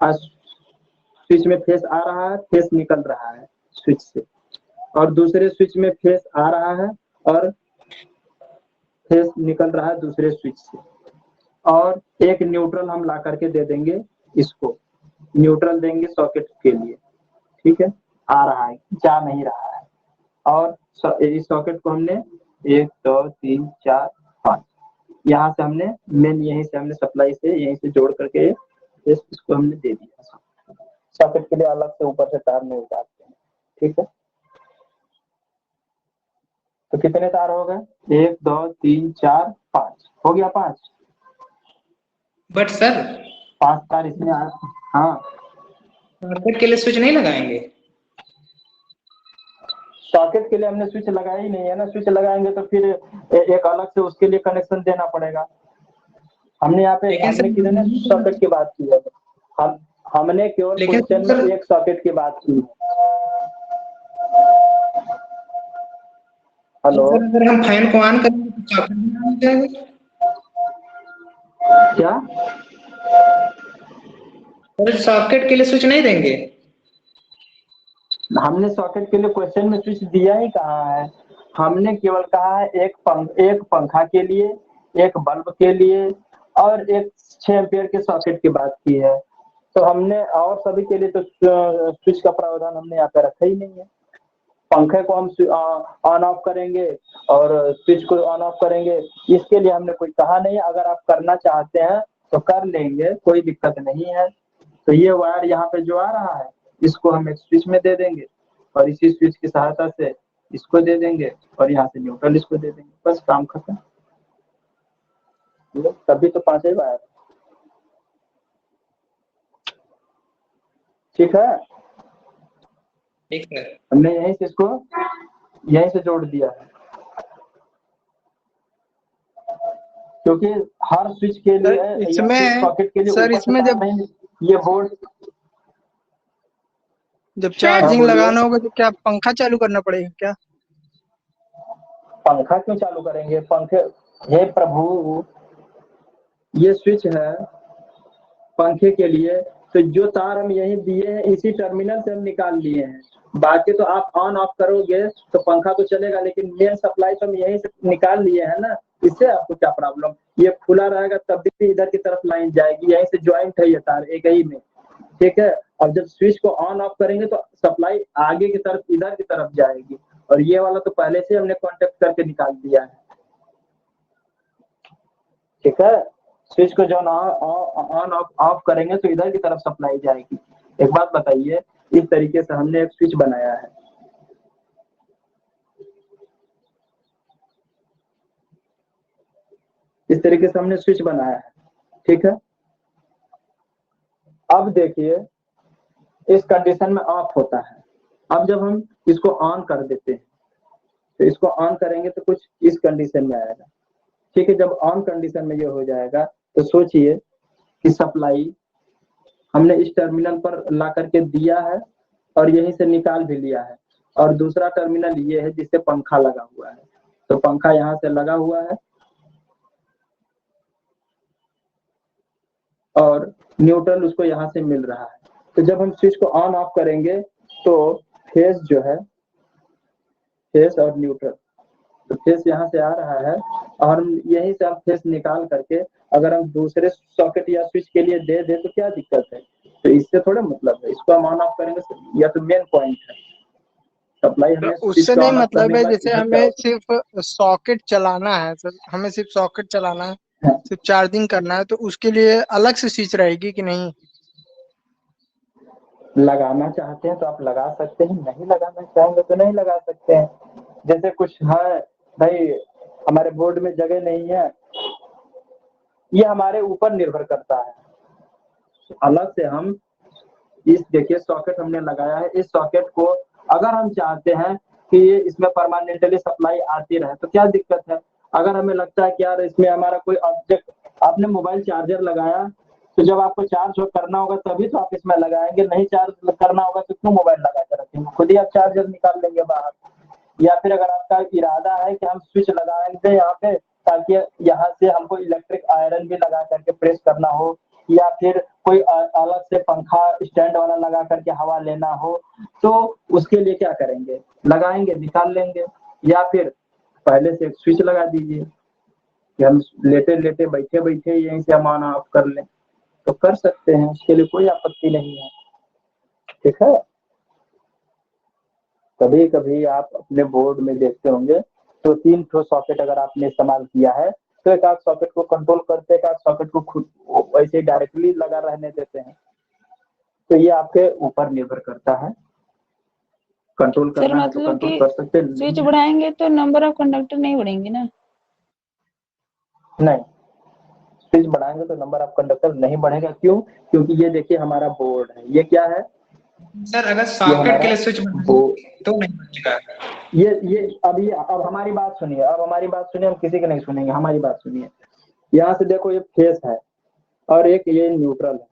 स्विच में फेस आ रहा है, फेस निकल रहा है स्विच से, और दूसरे स्विच में फेस आ रहा है और फेस निकल रहा है दूसरे स्विच से, और एक न्यूट्रल हम ला करके दे देंगे, इसको न्यूट्रल देंगे सॉकेट के लिए, ठीक है। आ रहा है, जा नहीं रहा है, और इस सॉकेट को हमने 1 2 3 4 5 यहाँ से हमने मेन, यहीं से हमने सप्लाई से यहीं से जोड़ करके इसको हमने दे दिया। सॉकेट के लिए अलग से ऊपर से तार नहीं उतारते हैं, ठीक है। तो कितने तार हो गए? 1 2 3 4 5 हो गया, 5। बट सर 5 तार इसमें हाँ, सॉकेट के लिए स्विच नहीं लगाएंगे? सॉकेट के लिए हमने स्विच लगाया ही नहीं है ना, स्विच लगाएंगे तो फिर एक अलग से उसके लिए कनेक्शन देना पड़ेगा। हमने यहाँ पे कितने सॉकेट की बात की है? हमने केवल क्वेश्चन में एक सॉकेट की बात की है। हेलो, अगर हम फैन को ऑन करेंगे तो सॉकेट भी ऑन हो जाएगा? क्या? सॉकेट के लिए स्विच नहीं देंगे? हमने सॉकेट के लिए क्वेश्चन में स्विच दिया ही कहाँ है? हमने केवल कहा है एक पंखा के लिए, एक बल्ब के लिए और एक 6 एम्पियर के सॉकेट की बात की है। तो हमने और सभी के लिए तो स्विच का प्रावधान हमने यहाँ पे रखा ही नहीं है। पंखे को हम ऑन ऑफ करेंगे और स्विच को ऑन ऑफ करेंगे, इसके लिए हमने कोई कहा नहीं। अगर आप करना चाहते हैं तो कर लेंगे, कोई दिक्कत नहीं है। तो ये वायर यहाँ पे जो आ रहा है इसको हम एक स्विच में दे देंगे और इसी स्विच की सहायता से इसको दे देंगे और यहाँ से न्यूट्रल इसको दे देंगे, बस काम खत्म। तभी तो 5 ही वायर, ठीक है। ठीक है, हमने यहीं से इसको यहीं से जोड़ दिया है, क्योंकि हर स्विच के लिए इसमें सॉकेट के लिए सर इसमें जब ये बोर्ड जब चार्जिंग लगाना होगा तो क्या पंखा चालू करना पड़ेगा क्या? पंखा क्यों चालू करेंगे? पंखे, हे प्रभु, ये स्विच है पंखे के लिए, तो जो तार हम यहीं दिए हैं इसी टर्मिनल से हम निकाल लिए हैं। बाकी तो आप ऑन ऑफ करोगे तो पंखा तो चलेगा, लेकिन मेन सप्लाई तो हम यहीं से निकाल लिए हैं ना, इससे आपको क्या प्रॉब्लम? ये खुला रहेगा तब भी इधर की तरफ लाइन जाएगी, यहीं से ज्वाइंट है ये तार एक ही में, ठीक है। और जब स्विच को ऑन ऑफ करेंगे तो सप्लाई आगे की तरफ इधर की तरफ जाएगी, और ये वाला तो पहले से हमने कांटेक्ट करके निकाल दिया है, ठीक है। स्विच को जब ऑन ऑफ करेंगे तो इधर की तरफ सप्लाई जाएगी। एक बात बताइए, इस तरीके से हमने एक स्विच बनाया है, इस तरीके से हमने स्विच बनाया है, ठीक है। अब देखिए इस कंडीशन में ऑफ होता है। अब जब हम इसको ऑन कर देते हैं तो इसको ऑन करेंगे तो कुछ इस कंडीशन में आएगा, ठीक है। जब ऑन कंडीशन में ये हो जाएगा तो सोचिए कि सप्लाई हमने इस टर्मिनल पर ला करके दिया है और यहीं से निकाल भी लिया है, और दूसरा टर्मिनल ये है जिससे पंखा लगा हुआ है, तो पंखा यहाँ से लगा हुआ है और न्यूट्रल उसको यहाँ से मिल रहा है। तो जब हम स्विच को ऑन ऑफ करेंगे तो फेस जो है, फेस और न्यूट्रल, तो फेस यहाँ से आ रहा है और यहीं से हम फेस निकाल करके अगर हम दूसरे सॉकेट या स्विच के लिए दे दे तो क्या दिक्कत है? तो इससे थोड़ा मतलब है, इसको हम ऑन ऑफ करेंगे या तो मेन पॉइंट है सप्लाई हमें उससे नहीं मतलब है, जैसे हमें सिर्फ सॉकेट चलाना है सर, हमें सिर्फ सॉकेट चलाना है, सिर्फ चार्जिंग करना है, तो उसके लिए अलग से स्विच रहेगी कि नहीं? लगाना चाहते हैं तो आप लगा सकते हैं, नहीं लगाना चाहेंगे तो नहीं लगा सकते हैं। जैसे कुछ है भाई हमारे बोर्ड में जगह नहीं है, ये हमारे ऊपर निर्भर करता है। अलग से हम इस देखिए सॉकेट हमने लगाया है, इस सॉकेट को अगर हम चाहते हैं कि ये इसमें परमानेंटली सप्लाई आती रहे तो क्या दिक्कत है? अगर हमें लगता है कि यार इसमें हमारा कोई ऑब्जेक्ट, आपने मोबाइल चार्जर लगाया तो जब आपको चार्ज करना होगा तभी तो आप इसमें लगाएंगे, नहीं चार्ज करना होगा तो क्यों मोबाइल लगा के रखेंगे? खुद ही आप चार्जर निकाल लेंगे बाहर। या फिर अगर आपका इरादा है कि हम स्विच लगाएंगे यहाँ पे ताकि यहाँ से हमको इलेक्ट्रिक आयरन भी लगा करके प्रेस करना हो, या फिर कोई अलग से पंखा स्टैंड वाला लगा करके हवा लेना हो, तो उसके लिए क्या करेंगे? लगाएंगे, निकाल लेंगे। या फिर पहले से एक स्विच लगा दीजिए कि हम लेटे लेटे बैठे बैठे यहीं से हम ऑन ऑफ कर लें, तो कर सकते हैं, उसके लिए कोई आपत्ति नहीं है, ठीक है। कभी कभी आप अपने बोर्ड में देखते होंगे तो 3 ठो सॉकेट अगर आपने इस्तेमाल किया है तो एक आध सॉकेट को कंट्रोल करते हैं, एक आध सॉकेट को खुद वैसे डायरेक्टली लगा रहने देते हैं। तो ये आपके ऊपर निर्भर करता है, कंट्रोल करना है तो कंट्रोल कर सकते हैं। स्विच बढ़ाएंगे तो नंबर ऑफ कंडक्टर नहीं बढ़ेंगे ना? नहीं, स्विच बढ़ाएंगे तो नंबर ऑफ कंडक्टर नहीं बढ़ेगा। क्यों? क्योंकि ये देखिए हमारा बोर्ड है, ये क्या है सर? अगर सॉकेट के लिए स्विच तो नहीं बचेगा। ये अब हमारी बात सुनिए, हम किसी की नहीं सुनेंगे, हमारी बात सुनिए। यहाँ से देखो ये फेस है और एक ये न्यूट्रल है,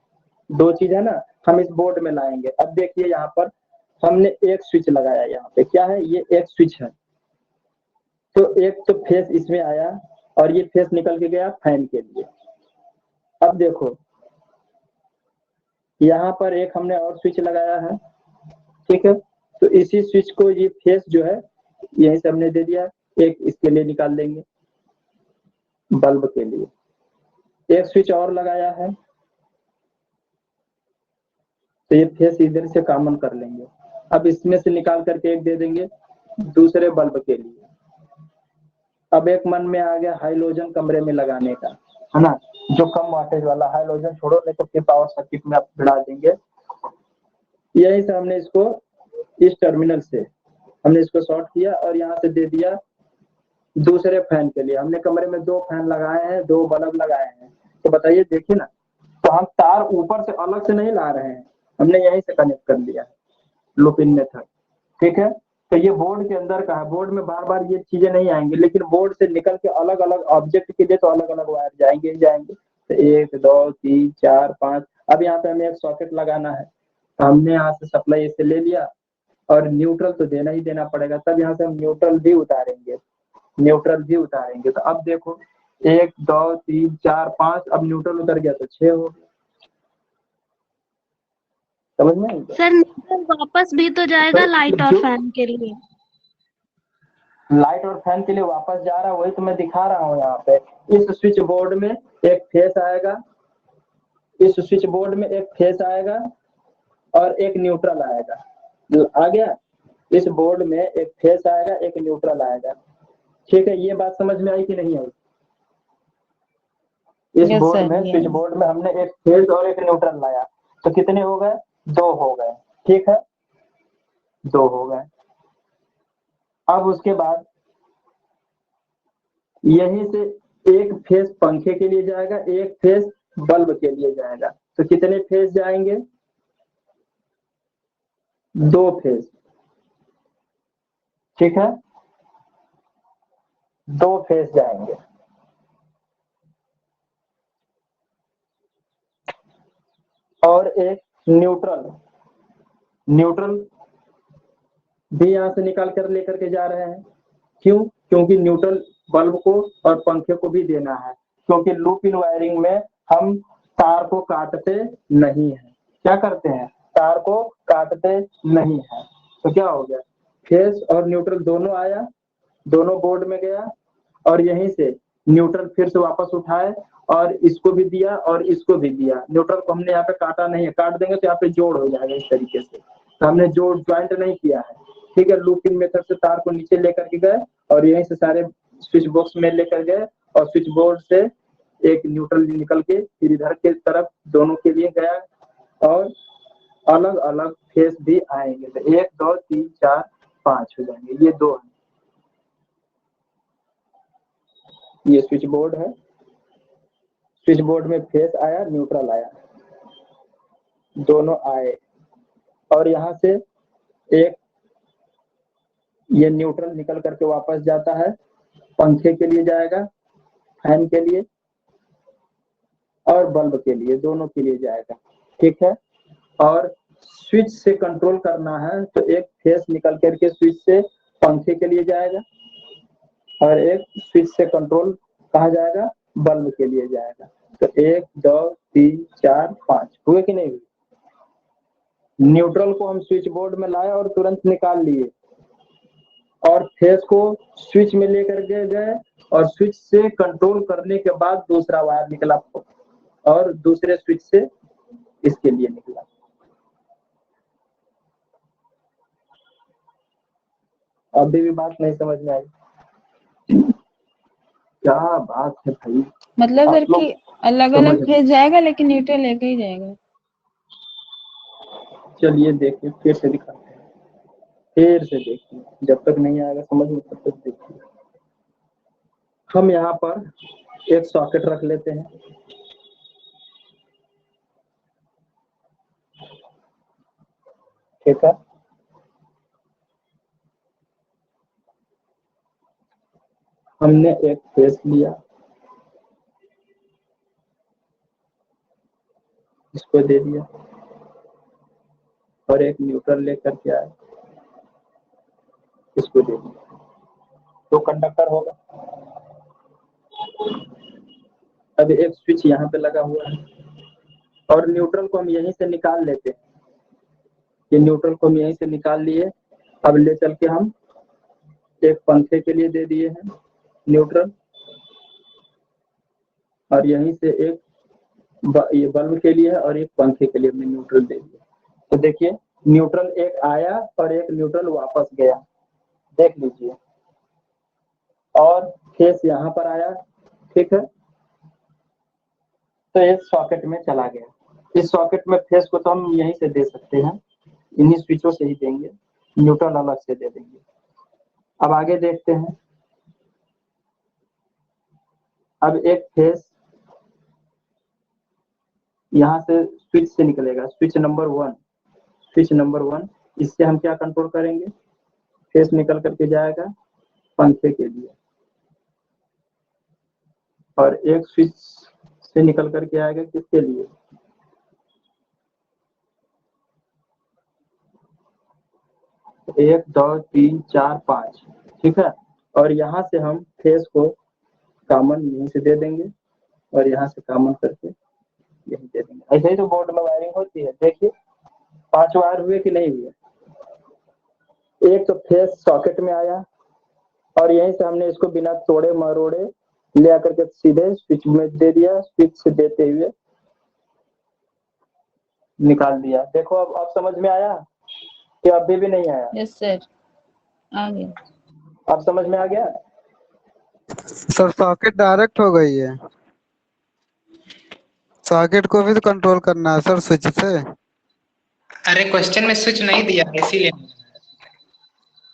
2 चीज है ना, हम इस बोर्ड में लाएंगे। अब देखिए यहाँ पर हमने एक स्विच लगाया, यहाँ पे क्या है, ये एक स्विच है, तो एक तो फेस इसमें आया और ये फेस निकल के गया फैन के लिए। अब देखो यहाँ पर एक हमने और स्विच लगाया है, ठीक है, तो इसी स्विच को ये फेस जो है यहीं से हमने दे दिया, एक इसके लिए निकाल देंगे बल्ब के लिए। एक स्विच और लगाया है तो ये फेस इधर से कॉमन कर लेंगे। अब इसमें से निकाल करके एक दे देंगे दूसरे बल्ब के लिए। अब एक मन में आ गया हाइलोजन कमरे में लगाने का, है ना, जो कम वाटेज वाला। हाइलोजन छोड़ो, नहीं तो फिर पावर सर्किट में आप भिड़ा देंगे। यही से हमने इसको इस टर्मिनल से हमने इसको शॉर्ट किया और यहाँ से दे दिया दूसरे फैन के लिए। हमने कमरे में 2 फैन लगाए हैं, 2 बल्ब लगाए हैं। तो बताइए, देखिए ना, तो हम तार ऊपर से अलग से नहीं ला रहे हैं, हमने यहीं से कनेक्ट कर लिया है लूप इन मेथड। ठीक है, तो ये बोर्ड के अंदर का है। बोर्ड में बार बार ये चीजें नहीं आएंगी, लेकिन बोर्ड से निकल के अलग अलग ऑब्जेक्ट के लिए तो अलग अलग वायर जाएंगे ही जाएंगे। तो 1 2 3 4 5। अब यहाँ पे हमें एक सॉकेट लगाना है, तो हमने यहाँ से सप्लाई से ले लिया और न्यूट्रल तो देना ही देना पड़ेगा। तब यहाँ से हम न्यूट्रल भी उतारेंगे, न्यूट्रल भी उतारेंगे। तो अब देखो 1 2 3 4 5, अब न्यूट्रल उतर गया तो 6 हो गया। समझ में आई? सर न्यूट्रल वापस भी तो जाएगा लाइट और फैन के लिए। लाइट और फैन के लिए वापस जा रहा है, वही तो मैं दिखा रहा हूँ यहाँ पे। इस स्विच बोर्ड में एक फेस आएगा, इस स्विच बोर्ड में एक फेस आएगा और एक न्यूट्रल आएगा। आ गया? इस बोर्ड में एक फेस आएगा, एक न्यूट्रल आएगा। ठीक है, ये बात समझ में आई कि नहीं आई? इस Yes, बोर्ड sir, में yes. स्विच बोर्ड में हमने एक फेस और एक न्यूट्रल लाया, तो कितने हो गए? 2 हो गए। ठीक है, 2 हो गए। अब उसके बाद यहीं से एक फेस पंखे के लिए जाएगा, एक फेस बल्ब के लिए जाएगा। तो कितने फेस जाएंगे? 2 फेस। ठीक है, 2 फेस जाएंगे। और एक न्यूट्रल, न्यूट्रल भी यहाँ से निकाल कर लेकर के जा रहे हैं। क्यों? क्योंकि न्यूट्रल बल्ब को और पंखे को भी देना है, क्योंकि लूप इन वायरिंग में हम तार को काटते नहीं है। क्या करते हैं? तार को काटते नहीं है। तो क्या हो गया? फेस और न्यूट्रल दोनों आया, दोनों बोर्ड में गया और यहीं से न्यूट्रल फिर से वापस उठाए और इसको भी दिया और इसको भी दिया। न्यूट्रल को हमने यहाँ पे काटा नहीं है, काट देंगे तो यहाँ पे जोड़ हो जाएगा इस तरीके से। तो हमने जोड़ ज्वाइंट नहीं किया है। ठीक है, लूप इन मेथड से तार को नीचे लेकर के गए और यहीं से सारे स्विच बॉक्स में लेकर गए और स्विच बोर्ड से एक न्यूट्रल निकल के फिर इधर के तरफ दोनों के लिए गया और अलग अलग फेस भी आएंगे। तो 1 2 3 4 5 हो जाएंगे। ये 2 है, ये स्विच बोर्ड है। स्विच बोर्ड में फेस आया, न्यूट्रल आया, दोनों आए और यहाँ से एक ये न्यूट्रल निकल करके वापस जाता है, पंखे के लिए जाएगा, फैन के लिए और बल्ब के लिए, दोनों के लिए जाएगा। ठीक है, और स्विच से कंट्रोल करना है तो एक फेस निकल करके स्विच से पंखे के लिए जाएगा और एक स्विच से कंट्रोल कहाँ जाएगा? बल्ब के लिए जाएगा। तो 1 2 3 4 5 हुए कि नहीं हुए? न्यूट्रल को हम स्विच बोर्ड में लाए और तुरंत निकाल लिए और फेस को स्विच में लेकर के गए और स्विच से कंट्रोल करने के बाद दूसरा वायर निकला और दूसरे स्विच से इसके लिए निकला। अभी भी बात नहीं समझ में आई? क्या बात है भाई। मतलब सर कि अलग अलग समझ फेज जाएगा लेकिन न्यूट्रल लेके ही जाएगा। चलिए देखिए, फिर से दिखाते हैं, फिर से देखिए, जब तक नहीं आएगा समझ में तब तक देखिए। हम यहाँ पर एक सॉकेट रख लेते हैं। ठीक है, हमने एक फेस लिया, इसको दे दिया और एक न्यूट्रल लेकर के आए, इसको दे दिया। तो कंडक्टर होगा। अब एक स्विच यहाँ पे लगा हुआ है और न्यूट्रल को हम यहीं से निकाल लेते हैं। ये न्यूट्रल को हम यहीं से निकाल लिए। अब ले चल के हम एक पंखे के लिए दे दिए हैं न्यूट्रल, और यहीं से एक ये बल्ब के लिए है और एक पंखे के लिए हमने न्यूट्रल दे दिया। तो देखिए न्यूट्रल एक आया और एक न्यूट्रल वापस गया, देख लीजिए, और फेस यहाँ पर आया, ठीक है। तो ये सॉकेट में चला गया। इस सॉकेट में फेस को तो हम यहीं से दे सकते हैं, इन्हीं स्विचों से ही देंगे, न्यूट्रल अलग से दे देंगे। अब आगे देखते हैं। अब एक फेस यहाँ से स्विच से निकलेगा, स्विच नंबर 1, स्विच नंबर 1, इससे हम क्या कंट्रोल करेंगे, फेस निकल करके जाएगा पंखे के लिए, और एक स्विच से निकल करके आएगा किसके लिए, 1 2 3 4 5, ठीक है। और यहाँ से हम फेस को कॉमन यहीं से दे देंगे और यहाँ से कॉमन करके यहीं दे देंगे। ऐसे ही तो बोर्ड में वायरिंग होती है। देखिए 5 वायर हुए कि नहीं हुए। एक तो फेस सॉकेट में आया और यहीं से हमने इसको बिना तोड़े मरोड़े ले आकर के सीधे स्विच में दे दिया, स्विच से देते हुए निकाल दिया। देखो अब समझ में आया कि अभी भी नहीं आया? यस सर, आ गया। अब समझ में आ गया? सर सॉकेट डायरेक्ट हो गई है, सॉकेट को भी तो कंट्रोल करना है सर स्विच से। अरे क्वेश्चन में स्विच नहीं दिया इसीलिए।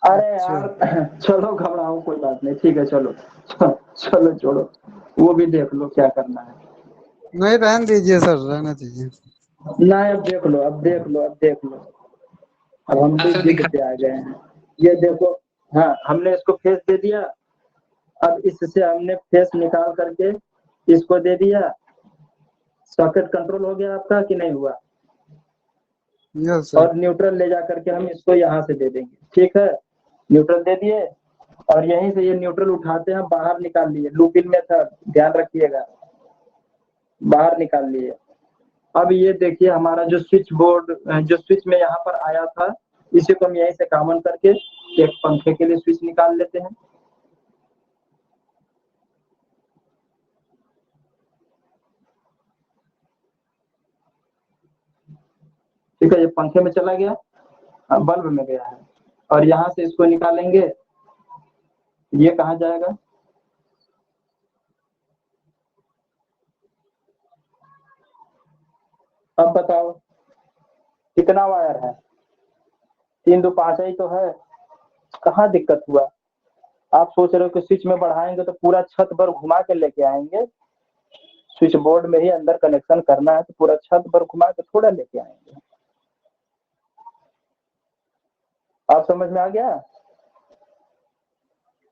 अरे यार चलो घबराओ, कोई बात नहीं, ठीक है, चलो चलो छोड़ो, वो भी देख लो क्या करना है। नहीं रहने दीजिए सर, रहना दीजिए। ना अब देख लो, अब देख लो, अब देख लो। अब हम भी जिद पे आ गए हैं। ये देखो, हाँ हमने इसको फेस दे दिया, अब इससे हमने फेस निकाल करके इसको दे दिया। सॉकेट कंट्रोल हो गया आपका कि नहीं हुआ? Yes sir. और न्यूट्रल ले जा करके हम इसको यहाँ से दे देंगे, ठीक है। न्यूट्रल दे दिए और यहीं से ये न्यूट्रल उठाते हैं, बाहर निकाल लिए, लूप इन मेथड ध्यान रखिएगा, बाहर निकाल लिए। अब ये देखिए हमारा जो स्विच बोर्ड, जो स्विच में यहाँ पर आया था, इसी को हम यहीं से कॉमन करके एक पंखे के लिए स्विच निकाल लेते हैं। ठीक है, ये पंखे में चला गया, बल्ब में गया है, और यहाँ से इसको निकालेंगे, ये कहाँ जाएगा? अब बताओ कितना वायर है? 3 2 5 ही तो है, कहाँ दिक्कत हुआ? आप सोच रहे हो कि स्विच में बढ़ाएंगे तो पूरा छत भर घुमा के लेके आएंगे, स्विच बोर्ड में ही अंदर कनेक्शन करना है तो पूरा छत भर घुमा के थोड़ा लेके आएंगे। आप समझ में आ गया?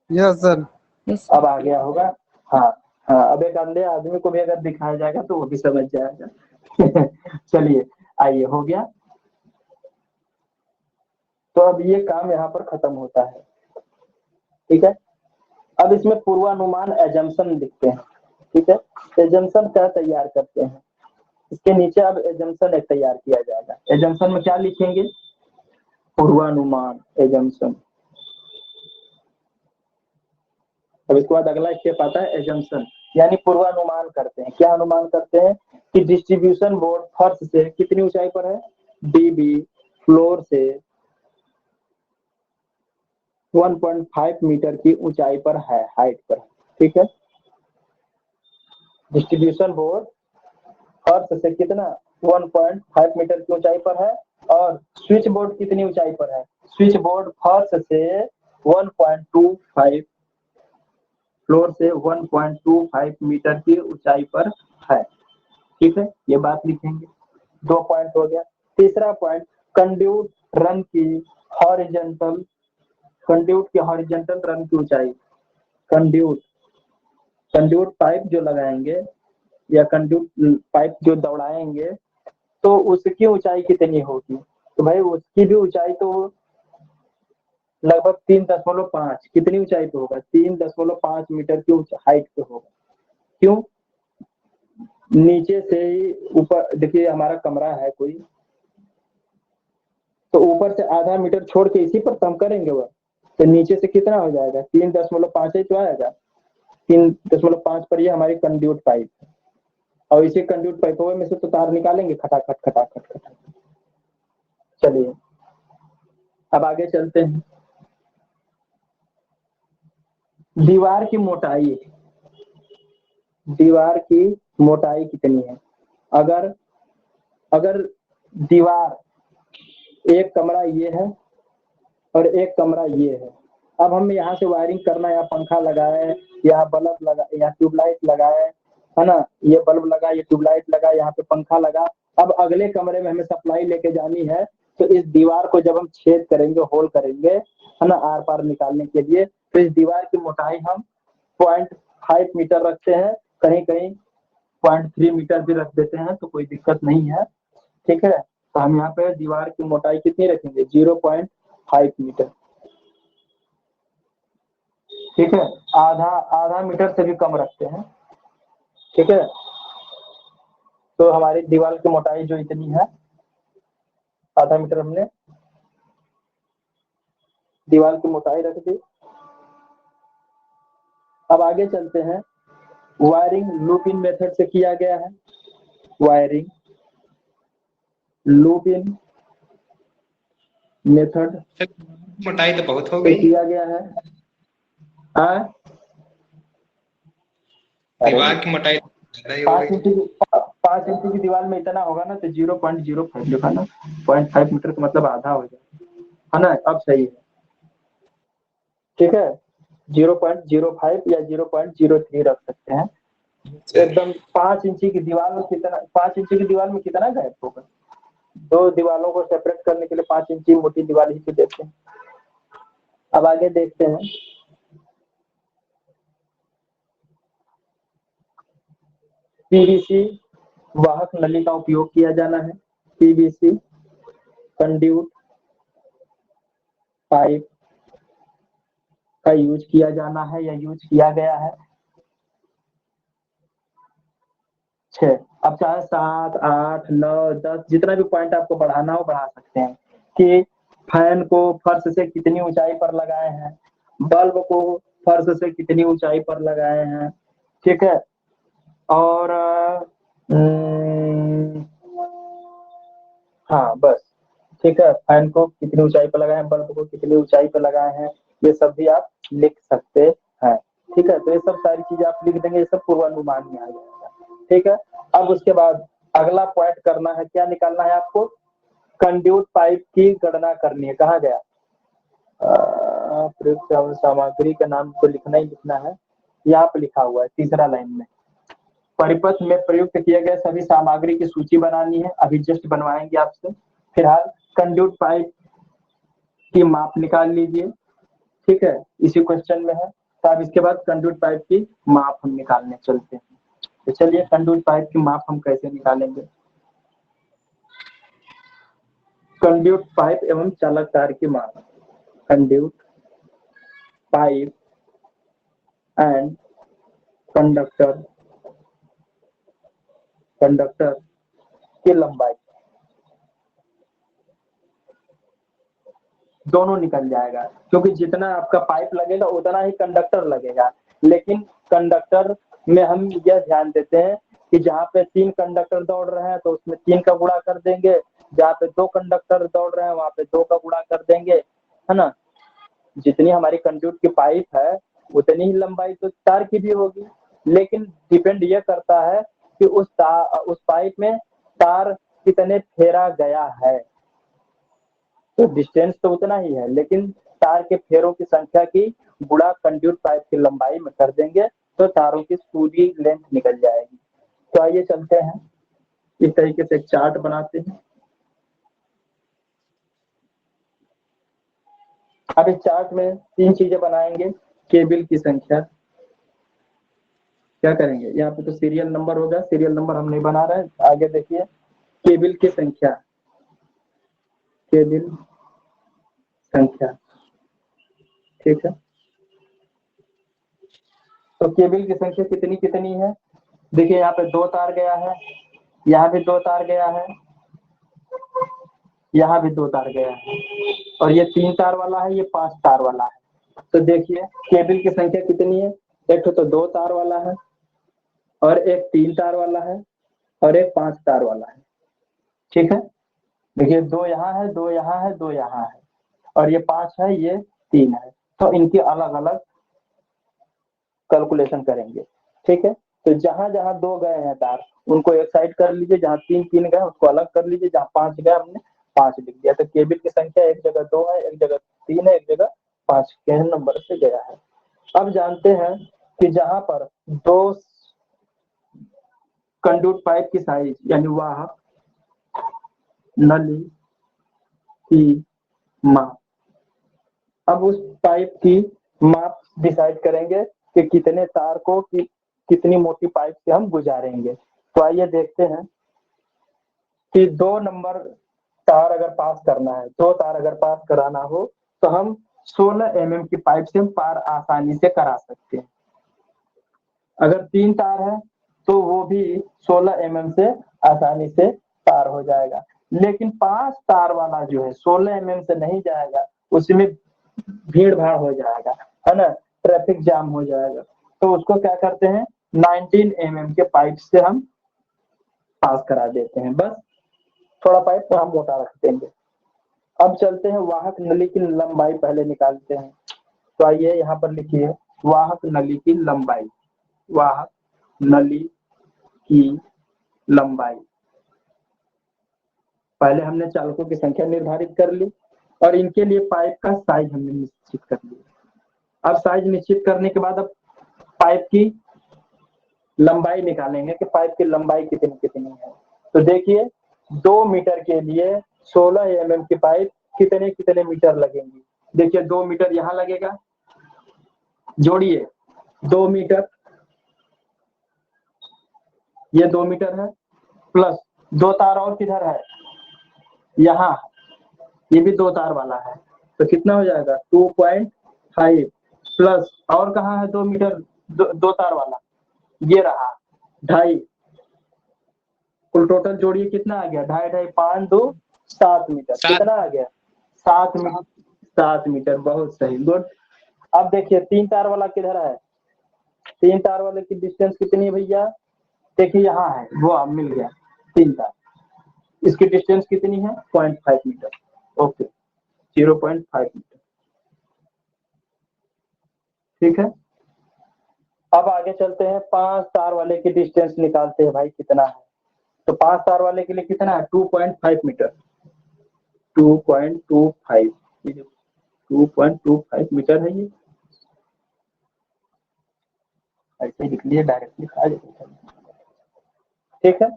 Yes sir. अब आ गया होगा। हाँ हाँ, अब एक अंधे आदमी को भी अगर दिखाया जाएगा तो वो भी समझ जाएगा। चलिए आइए, हो गया। तो अब ये काम यहाँ पर खत्म होता है, ठीक है। अब इसमें पूर्वानुमान एजम्पशन लिखते हैं, ठीक है। एजम्पशन क्या तैयार करते हैं, इसके नीचे अब एजम्पशन एक तैयार किया जाएगा। एजम्पशन में क्या लिखेंगे? पूर्वानुमान, एजम्पशन। अब इसके बाद अगला स्टेप आता है एजम्पशन, यानी पूर्वानुमान करते हैं। क्या अनुमान करते हैं कि डिस्ट्रीब्यूशन बोर्ड फर्श से कितनी ऊंचाई पर है? डीबी फ्लोर से 1.5 मीटर की ऊंचाई पर है, हाइट पर, ठीक है। डिस्ट्रीब्यूशन बोर्ड फर्श से कितना? 1.5 मीटर की ऊंचाई पर है। और स्विच बोर्ड कितनी ऊंचाई पर है? स्विच बोर्ड फर्श से 1.25, फ्लोर से 1.25 मीटर की ऊंचाई पर है, ठीक है। ये बात लिखेंगे। 2 पॉइंट हो गया। तीसरा पॉइंट, कंड्यूट रन की हॉरिजॉन्टल, कंड्यूट की हॉरिजॉन्टल रन की ऊंचाई। कंड्यूट पाइप जो लगाएंगे या कंड्यूट पाइप जो दौड़ाएंगे तो उसकी ऊंचाई कितनी होगी? तो भाई उसकी भी ऊंचाई तो लगभग 3.5, कितनी ऊंचाई पे होगा? 3.5 मीटर की हाइट पे होगा। क्यों? नीचे से ही ऊपर, देखिए हमारा कमरा है कोई, तो ऊपर से आधा मीटर छोड़ के इसी पर कम करेंगे वह, तो नीचे से कितना हो जाएगा 3.5 ही तो आएगा। 3.5 पर ये हमारी कंड्यूट पाइप है और इसी कंड्यूट पाइप में से तो तार निकालेंगे खटाखट खटाखट खटाखट। चलिए अब आगे चलते हैं। दीवार की मोटाई, दीवार की मोटाई कितनी है? अगर दीवार, एक कमरा ये है और एक कमरा ये है, अब हम यहाँ से वायरिंग करना, यहाँ पंखा लगाए, यहाँ बल्ब लगा, यहाँ ट्यूबलाइट लगाए, है ना, ये बल्ब लगा, ये ट्यूबलाइट लगा, यहाँ पे पंखा लगा। अब अगले कमरे में हमें सप्लाई लेके जानी है, तो इस दीवार को जब हम छेद करेंगे, होल करेंगे, है ना, आर पार निकालने के लिए, तो इस दीवार की मोटाई हम 0.5 मीटर रखते हैं, कहीं कहीं 0.3 मीटर भी रख देते हैं, तो कोई दिक्कत नहीं है। ठीक है, तो हम यहाँ पे दीवार की मोटाई कितनी रखेंगे? 0.5 मीटर। ठीक है, आधा मीटर से भी कम रखते हैं। ठीक है, तो हमारी दीवार की मोटाई जो इतनी है, आधा मीटर हमने दीवार की मोटाई रख दी। अब आगे चलते हैं। वायरिंग लूप इन मेथड से किया गया है। वायरिंग लूप इन मेथड मोटाई तो बहुत हो गई। किया गया है। दीवार की मोटाई 5 इंच की दीवार में इतना होगा ना, तो 0.05 लिखा ना, 0.5 मीटर का मतलब आधा हो जाएगा, है ना। अब सही है। ठीक है, 0.05 या 0.03 रख सकते हैं। एकदम 5 इंची की दीवार में कितना, 5 इंची की दीवार में कितना गैप होगा? दो दीवारों को सेपरेट करने के लिए 5 इंची मोटी दीवार ही तो देते हैं। अब आगे देखते हैं। पीवीसी वाहक नली का उपयोग किया जाना है। पीवीसी कंड्यूट पाइप का यूज किया जाना है या यूज किया गया है। 6। अब चाहे 7, 8, 9, 10 जितना भी पॉइंट आपको बढ़ाना हो बढ़ा सकते हैं कि फैन को फर्श से कितनी ऊंचाई पर लगाए हैं, बल्ब को फर्श से कितनी ऊंचाई पर लगाए हैं। ठीक है, और हाँ बस। ठीक है, फैन को कितनी ऊंचाई पर लगाए हैं, बल्ब को कितनी ऊंचाई पर लगाए हैं, ये सब भी आप लिख सकते हैं। ठीक है, तो ये सब सारी चीजें आप लिख देंगे, ये सब पूर्वानुमान में आ जाएगा। ठीक है, अब उसके बाद अगला पॉइंट करना है, क्या निकालना है आपको? कंड्यूट पाइप की गणना करनी है। कहाँ गया? प्रयुक्त सामग्री का नाम को लिखना ही लिखना है, यहाँ पे लिखा हुआ है तीसरा लाइन में। परिपथ में प्रयुक्त किए गए सभी सामग्री की सूची बनानी है, अभी जस्ट बनवाएंगे आपसे। फिलहाल कंड्यूट पाइप की माप निकाल लीजिए। ठीक है, इसी क्वेश्चन में है, तो अब इसके बाद कंड्यूट पाइप की माप हम निकालने चलते हैं। तो चलिए कंड्यूट पाइप की माप हम कैसे निकालेंगे? कंड्यूट पाइप एवं चालक तार की माप। कंड्यूट पाइप एंड कंडक्टर की लंबाई दोनों निकल जाएगा, क्योंकि जितना आपका पाइप लगेगा उतना ही कंडक्टर लगेगा। लेकिन कंडक्टर में हम यह ध्यान देते हैं कि जहाँ पे 3 कंडक्टर दौड़ रहे हैं तो उसमें 3 का गुणा कर देंगे, जहाँ पे 2 कंडक्टर दौड़ रहे हैं वहाँ पे 2 का गुणा कर देंगे, है ना। जितनी हमारी कंड्यूट की पाइप है उतनी ही लंबाई तो तार की भी होगी, लेकिन डिपेंड यह करता है कि उस पाइप में तार कितने फेरा गया है। तो डिस्टेंस तो उतना ही है, लेकिन तार के फेरों की संख्या की गुणा कंड्यूट पाइप की लंबाई में कर देंगे तो तारों की पूरी लेंथ निकल जाएगी। तो आइए चलते हैं, इस तरीके से एक चार्ट बनाते हैं। अब इस चार्ट में 3 चीजें बनाएंगे। केबल की संख्या, क्या करेंगे? यहाँ पे तो सीरियल नंबर होगा, सीरियल नंबर हम नहीं बना रहे हैं। आगे देखिए, केबल की संख्या, केबल संख्या। ठीक है, तो केबल की संख्या कितनी कितनी है? देखिए यहाँ पे 2 तार गया है, यहाँ भी 2 तार गया है, यहाँ भी 2 तार गया है, और ये 3 तार वाला है, ये 5 तार वाला है। तो देखिए केबल की संख्या कितनी है, एक तो 2 तार वाला है और एक 3 तार वाला है और एक 5 तार वाला है। ठीक है, देखिए 2 यहाँ है, 2 यहाँ है, 2 यहाँ है और ये 5 है, ये 3 है। तो इनकी अलग अलग कैलकुलेशन करेंगे। ठीक है, तो जहां जहां 2 गए हैं तार उनको एक साइड कर लीजिए, जहां 3 गए उसको अलग कर लीजिए, जहां 5 गए हमने 5 लिख दिया। तो केबल की संख्या एक जगह 2 है, एक जगह 3 है, एक जगह 5 के नंबर से गया है। अब जानते हैं कि जहां पर 2 कंडक्ट पाइप की साइज यानी वाहक नली की माप, अब उस पाइप की माप डिसाइड करेंगे कि कितने तार को कितनी मोटी पाइप से हम गुजारेंगे। तो आइए देखते हैं कि 2 नंबर तार अगर पास करना है, 2 तार अगर पास कराना हो तो हम 16 mm की पाइप से हम पार आसानी से करा सकते हैं। अगर 3 तार है तो वो भी 16 mm से आसानी से पार हो जाएगा। लेकिन 5 तार वाला जो है 16 mm से नहीं जाएगा, उसमें भीड़ भाड़ हो जाएगा, है ना, ट्रैफिक जाम हो जाएगा। तो उसको क्या करते हैं, 19 mm के पाइप से हम पास करा देते हैं, बस थोड़ा पाइप हम मोटा रख देंगे। अब चलते हैं वाहक नली की लंबाई पहले निकालते हैं। तो आइए यहाँ पर लिखिए वाहक नली की लंबाई, वाहक नली की लंबाई। पहले हमने चालकों की संख्या निर्धारित कर ली और इनके लिए पाइप का साइज हमने निश्चित कर लिया। अब साइज निश्चित करने के बाद अब पाइप की लंबाई निकालेंगे कि पाइप की लंबाई कितनी कितनी है। तो देखिए 2 मीटर के लिए 16 mm की पाइप कितने कितने मीटर लगेंगी। देखिए 2 मीटर यहाँ लगेगा, जोड़िए 2 मीटर, ये 2 मीटर है, प्लस 2 तार और किधर है, यहाँ, ये भी 2 तार वाला है। तो कितना हो जाएगा 2.5 प्लस और कहाँ है 2 मीटर 2 तार वाला, ये रहा 2.5, कुल टोटल जोड़िए कितना आ गया, 2.5 5 2 7 मीटर, कितना आ गया 7 मीटर, 7 मीटर, बहुत सही, गुड। अब देखिए 3 तार वाला किधर है, 3 तार वाले की डिस्टेंस कितनी है भैया, देखिए यहाँ है, वो मिल गया 3 तार, इसकी डिस्टेंस कितनी है 0.5 मीटर, ओके 0.5 मीटर। ठीक है, अब आगे चलते हैं 5 तार वाले की डिस्टेंस निकालते हैं भाई कितना है। तो 5 तार वाले के लिए कितना है 2.5 मीटर, 2.25, 2.25 मीटर है ये, ऐसे लिख लिए डायरेक्टली आ जाएगा। ठीक है,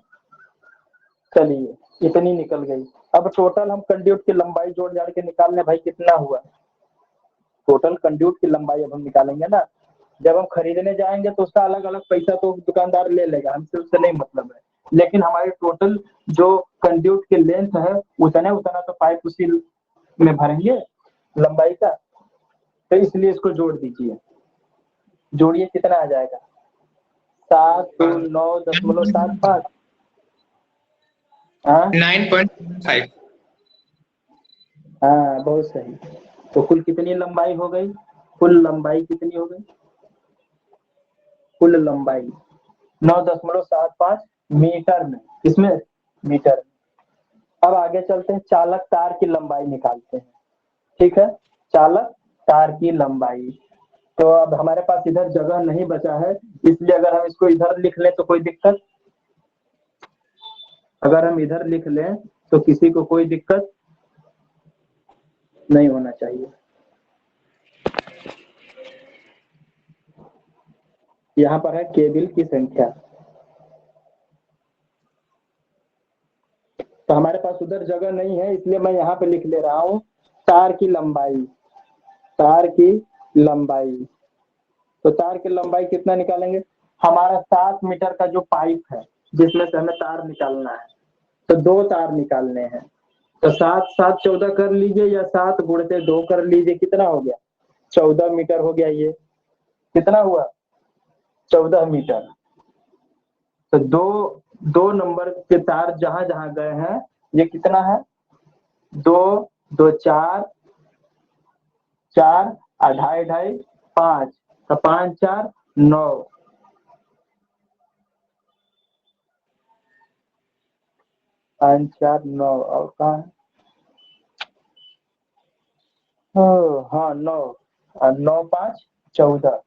चलिए इतनी निकल गई। अब टोटल हम कंड्यूट की लंबाई जोड़ जाड़ के निकालने भाई कितना हुआ, टोटल कंड्यूट की लंबाई अब हम निकालेंगे ना। जब हम खरीदने जाएंगे तो उसका अलग अलग पैसा तो दुकानदार ले लेगा, हमसे उससे नहीं मतलब है, लेकिन हमारी टोटल जो कंड्यूट की लेंथ है उतना उतना तो पाइप उसी में भरेंगे लंबाई का, तो इसलिए इसको जोड़ दीजिए, जोड़िए कितना आ जाएगा 729.75, 9.5। हाँ बहुत सही। तो कुल कितनी लंबाई हो गई, कुल लंबाई कितनी हो गई, कुल लंबाई 9.75 मीटर में, इसमें मीटर। अब आगे चलते हैं चालक तार की लंबाई निकालते हैं। ठीक है, चालक तार की लंबाई, तो अब हमारे पास इधर जगह नहीं बचा है, इसलिए अगर हम इसको इधर लिख लें तो कोई दिक्कत, अगर हम इधर लिख लें तो किसी को कोई दिक्कत नहीं होना चाहिए। यहाँ पर है केबल की संख्या, तो हमारे पास उधर जगह नहीं है इसलिए मैं यहाँ पे लिख ले रहा हूँ तार की लंबाई, तार की लंबाई। तो तार की लंबाई कितना निकालेंगे, हमारा 7 मीटर का जो पाइप है जिसमें से हमें तार निकालना है, तो 2 तार निकालने हैं, तो 7 7 14 कर लीजिए या 7 गुणते 2 कर लीजिए, कितना हो गया 14 मीटर हो गया, ये कितना हुआ 14 मीटर। तो दो नंबर के तार जहां जहां गए हैं ये कितना है 2 2 4 4 और ढाई ढाई 5, तो 5 4 9, 5 4 9 और कहाँ है? हाँ 9 और 9 5 14,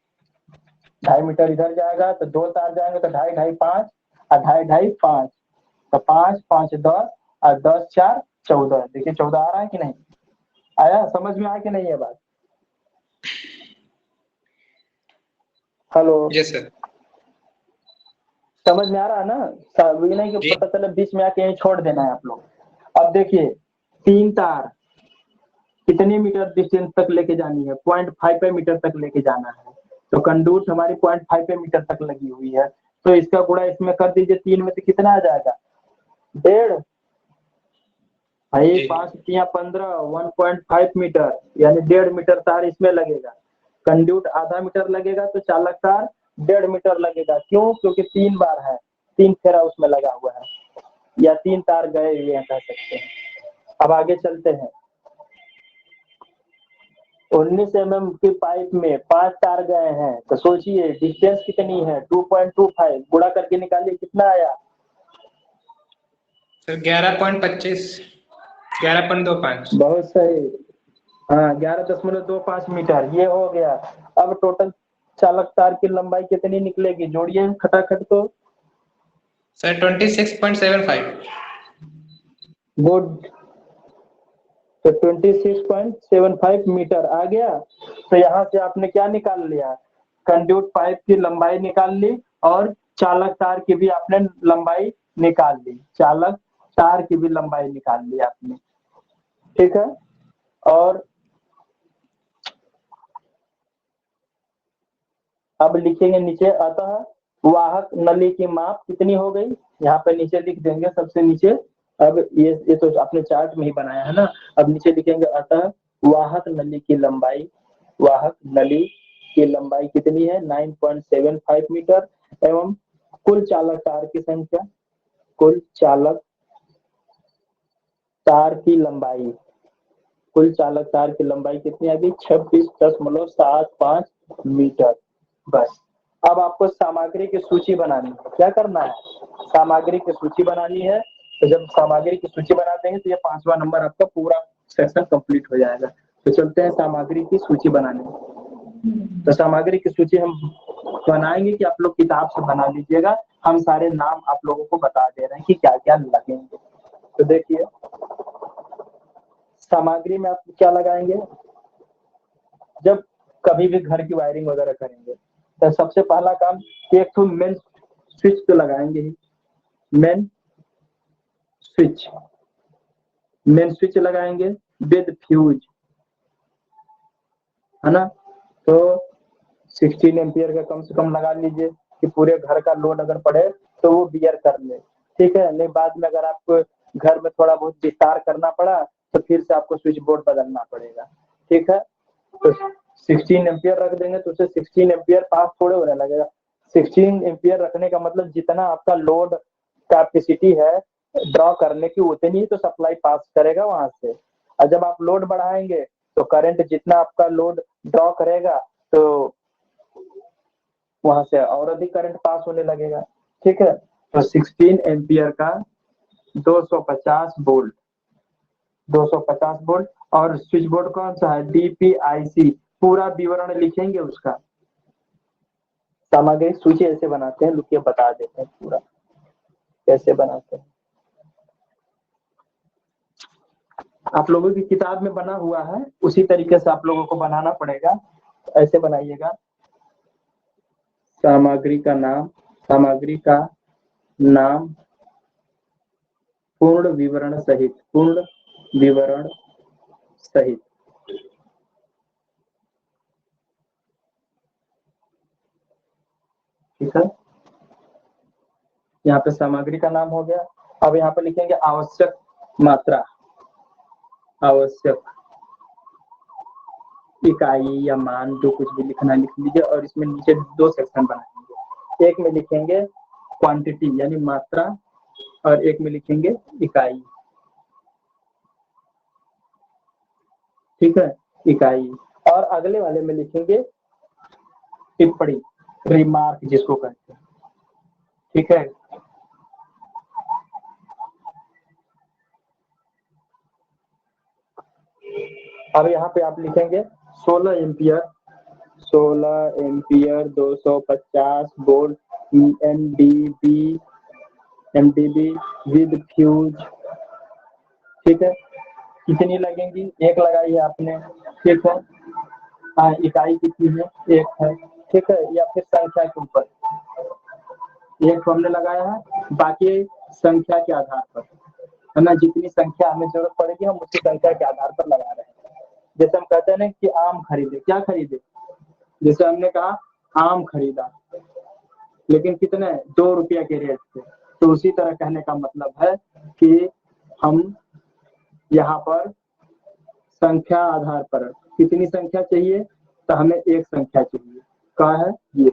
2.5 मीटर इधर जाएगा तो 2 तार जाएंगे तो 2.5 2.5 5 और 2.5 2.5 5, तो 5 5 10 और 10 4 14। देखिए 14 आ रहा है कि नहीं आया? समझ में आया कि नहीं है बात? Hello, yes sir. समझ में आ रहा है ना? ये नहीं कि पता चले बीच में आके यहीं छोड़ देना है आप लोग। अब देखिए 3 तार कितने मीटर डिस्टेंस तक लेके जानी है? 0.5 मीटर तक लेके जाना है। तो कंडूट हमारी 0.5 मीटर तक लगी हुई है, तो इसका गुणा इसमें कर दीजिए। 3 में से कितना आ जाएगा? 1.5 भाई, 5 3 15, 1.5 मीटर यानी 1.5 मीटर तार इसमें लगेगा। कंडूट आधा मीटर लगेगा तो चालक तार 1.5 मीटर लगेगा। क्यों? क्योंकि 3 बार है, 3 फेरा उसमें लगा हुआ है, या 3 तार गए हुए हैं कह सकते हैं। अब आगे चलते हैं। 19 mm की पाइप में 5 तार गए हैं, तो सोचिए डिस्टेंस कितनी है? 2.25 गुणा करके निकालिए कितना आया? सर 11.25, 11.25। बहुत सही, हाँ 11.25 मीटर ये हो गया। अब टोटल चालक तार की लंबाई कितनी निकलेगी? जोड़िए खटाखट तो। सर 26.75। गुड, तो 26.75 मीटर आ गया। तो यहाँ से आपने क्या निकाल लिया? कंडक्ट पाइप की लंबाई निकाल ली और चालक तार की भी आपने लंबाई निकाल ली, चालक तार की भी लंबाई निकाल ली आपने, ठीक है। और अब लिखेंगे नीचे, अतः वाहक नली की माप कितनी हो गई? यहाँ पे नीचे लिख देंगे सबसे नीचे। अब ये तो आपने चार्ट में ही बनाया है ना। अब नीचे लिखेंगे अतः वाहक नली की लंबाई, वाहक नली की लंबाई कितनी है? 9.75 मीटर एवं कुल चालक तार की संख्या, कुल चालक तार की लंबाई, कुल चालक तार की लंबाई कितनी आ गई? 26.75 मीटर। बस अब आपको सामग्री की सूची बनानी है। क्या करना है? सामग्री की सूची बनानी है। तो जब सामग्री की सूची बना देंगे तो ये 5वां नंबर आपका पूरा सेक्शन कंप्लीट हो जाएगा। तो चलते हैं सामग्री की सूची बनाने। तो सामग्री की सूची हम बनाएंगे कि आप लोग किताब से बना लीजिएगा। हम सारे नाम आप लोगों को बता दे रहे हैं कि क्या क्या लगेंगे। तो देखिए सामग्री में आप क्या लगाएंगे? जब कभी भी घर की वायरिंग वगैरह करेंगे तो सबसे पहला काम एक तो मेन स्विच तो लगाएंगे ही। मेन स्विच लगाएंगे विद फ्यूज, है ना। तो 16 एम्पियर का कम से कम लगा लीजिए कि पूरे घर का लोड अगर पड़े तो वो बियर कर ले, ठीक है। नहीं बाद में अगर आपको घर में थोड़ा बहुत विस्तार करना पड़ा तो फिर से आपको स्विच बोर्ड बदलना पड़ेगा, ठीक है। तो 16 एम्पियर रख देंगे तो उसे 16 एम्पियर पास थोड़े होने लगेगा। 16 एम्पियर रखने का मतलब जितना आपका लोड कैपेसिटी है ड्रॉ करने की उतनी तो सप्लाई पास करेगा वहां से। और जब आप लोड बढ़ाएंगे तो करंट जितना आपका लोड ड्रॉ करेगा तो वहां से और अधिक करंट पास होने लगेगा, ठीक है। तो 16 एम्पियर का 250 वोल्ट, 250 वोल्ट। और स्विच बोर्ड कौन सा है? DPIC। पूरा विवरण लिखेंगे उसका। सामग्री सूची ऐसे बनाते हैं, लुकिए बता देते हैं पूरा कैसे बनाते हैं। आप लोगों की किताब में बना हुआ है, उसी तरीके से आप लोगों को बनाना पड़ेगा। ऐसे बनाइएगा। सामग्री का नाम, सामग्री का नाम पूर्ण विवरण सहित, पूर्ण विवरण सहित, ठीक है। यहाँ पे सामग्री का नाम हो गया। अब यहाँ पे लिखेंगे आवश्यक मात्रा, आवश्यक इकाई या मान, जो कुछ भी लिखना लिख लीजिए। और इसमें नीचे 2 सेक्शन बनाएंगे। एक में लिखेंगे क्वांटिटी यानी मात्रा और एक में लिखेंगे इकाई, ठीक है, इकाई। और अगले वाले में लिखेंगे टिप्पणी, रिमार्क जिसको कहते हैं। ठीक है, अब यहाँ पे आप लिखेंगे 16 ampere 250 volt IMDb with fuse. ठीक है, कितनी लगेंगी? एक लगाई है आपने। ठीक है, हाँ, इकाई कितनी है? एक है। ठीक है, या फिर संख्या के ऊपर एक हमने लगाया है, बाकी संख्या के आधार पर, है ना, जितनी संख्या हमें जरूरत पड़ेगी हम उसी संख्या के आधार पर लगा रहे हैं। जैसे हम कहते हैं ना कि आम खरीदे, क्या खरीदे? जैसे हमने कहा आम खरीदा, लेकिन कितने? 2 रुपया के रेट से। तो उसी तरह कहने का मतलब है कि हम यहाँ पर संख्या आधार पर कितनी संख्या चाहिए, तो हमें एक संख्या चाहिए, क्या है ये।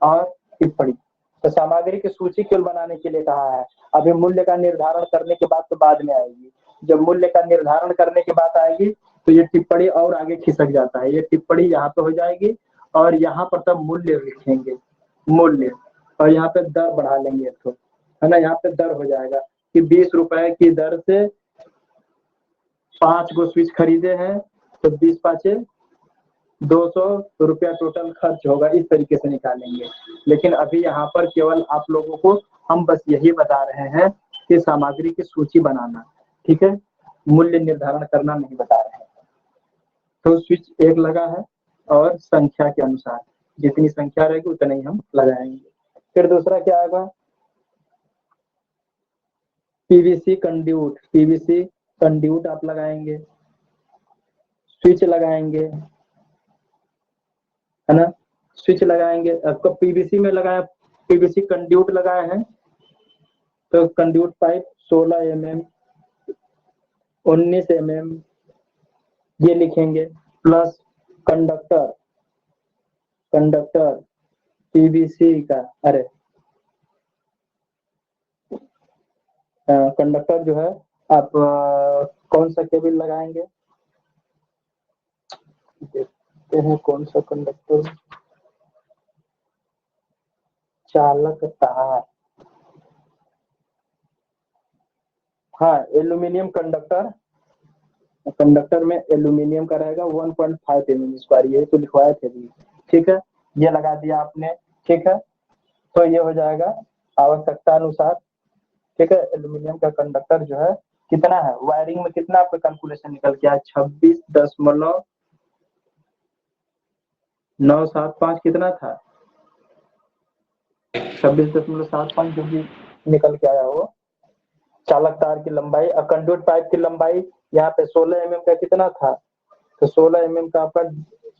और टिप्पणी, तो सामग्री की सूची केवल बनाने के लिए कहा है। अभी मूल्य का निर्धारण करने के बाद तो बाद में आएगी। जब मूल्य का निर्धारण करने के बाद आएगी तो ये टिप्पणी और आगे खिसक जाता है। ये टिप्पणी यहाँ पे हो जाएगी और यहाँ पर तब मूल्य लिखेंगे, मूल्य, और यहाँ पे दर बढ़ा लेंगे तो, है ना, यहाँ पे दर हो जाएगा कि 20 रुपए की दर से 5 गो स्विच खरीदे हैं तो 20 पाँचे 200 रुपया टोटल खर्च होगा। इस तरीके से निकालेंगे। लेकिन अभी यहाँ पर केवल आप लोगों को हम बस यही बता रहे हैं कि सामग्री की सूची बनाना, ठीक है, मूल्य निर्धारण करना नहीं बता रहे हैं। तो स्विच एक लगा है और संख्या के अनुसार जितनी संख्या रहेगी उतना ही हम लगाएंगे। फिर दूसरा क्या आएगा? पीवीसी कंड्यूट, पीवीसी कंड्यूट आप लगाएंगे, स्विच लगाएंगे, है ना, स्विच लगाएंगे। आपको पीवीसी में लगाया, पीवीसी कंड्यूट लगाया है तो कंड्यूट पाइप 16 mm 19 mm ये लिखेंगे, प्लस कंडक्टर, कंडक्टर पीवीसी का, अरे कंडक्टर जो है आप कौन सा केबल लगाएंगे? देखते हैं कौन सा कंडक्टर, चालक तार, हाँ, एल्यूमिनियम कंडक्टर, कंडक्टर में एल्यूमिनियम का रहेगा 1.5 mm स्क्वायर, यही तो लिखवाए थे भी। ठीक है, ये लगा दिया आपने। ठीक है, तो ये हो जाएगा आवश्यकता अनुसार। ठीक है, एल्यूमिनियम का कंडक्टर जो है कितना है, वायरिंग में कितना आपका कैलकुलेशन निकल के आया? 26.975 कितना था? 26.75 जो भी निकल के आया हो। चालक तार की लंबाई और कंडक्ट पाइप की लंबाई यहाँ पे 16 mm का कितना था? तो 16 mm का आपका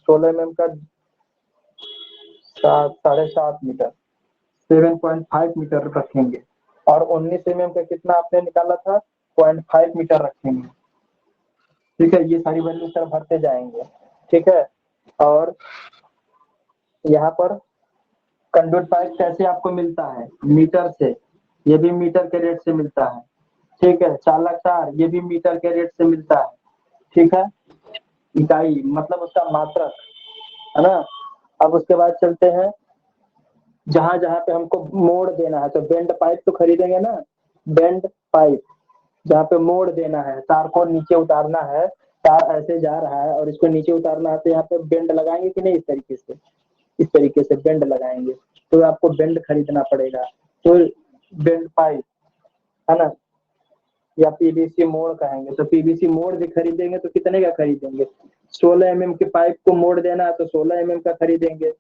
16 mm का 7.5 मीटर 7.5 मीटर रखेंगे, और 19 mm का कितना आपने निकाला था? 0.5 मीटर रखेंगे। ठीक है, ये सारी वैल्यू सर भरते जाएंगे। ठीक है, और यहाँ पर कंडक्ट पाइप कैसे आपको मिलता है? मीटर से, ये भी मीटर के रेट से मिलता है। ठीक है, चालक तार ये भी मीटर के रेट से मिलता है। ठीक है, इकाई मतलब उसका मात्रक, है ना। अब उसके बाद चलते हैं, जहां जहां पे हमको मोड़ देना है तो बेंड पाइप तो खरीदेंगे ना, बेंड पाइप जहाँ पे मोड़ देना है, तार को नीचे उतारना है, तार ऐसे जा रहा है और इसको नीचे उतारना है, तो यहाँ पे बेंड लगाएंगे कि नहीं? इस तरीके से, इस तरीके से बेंड लगाएंगे, तो आपको बेंड खरीदना पड़ेगा। तो बेंड पाइप, है ना, या पीवीसी मोड़ कहेंगे, तो पीवीसी मोड़ भी खरीदेंगे तो कितने का खरीदेंगे? 16 mm के पाइप को मोड़ देना है तो 16 mm का खरीदेंगे,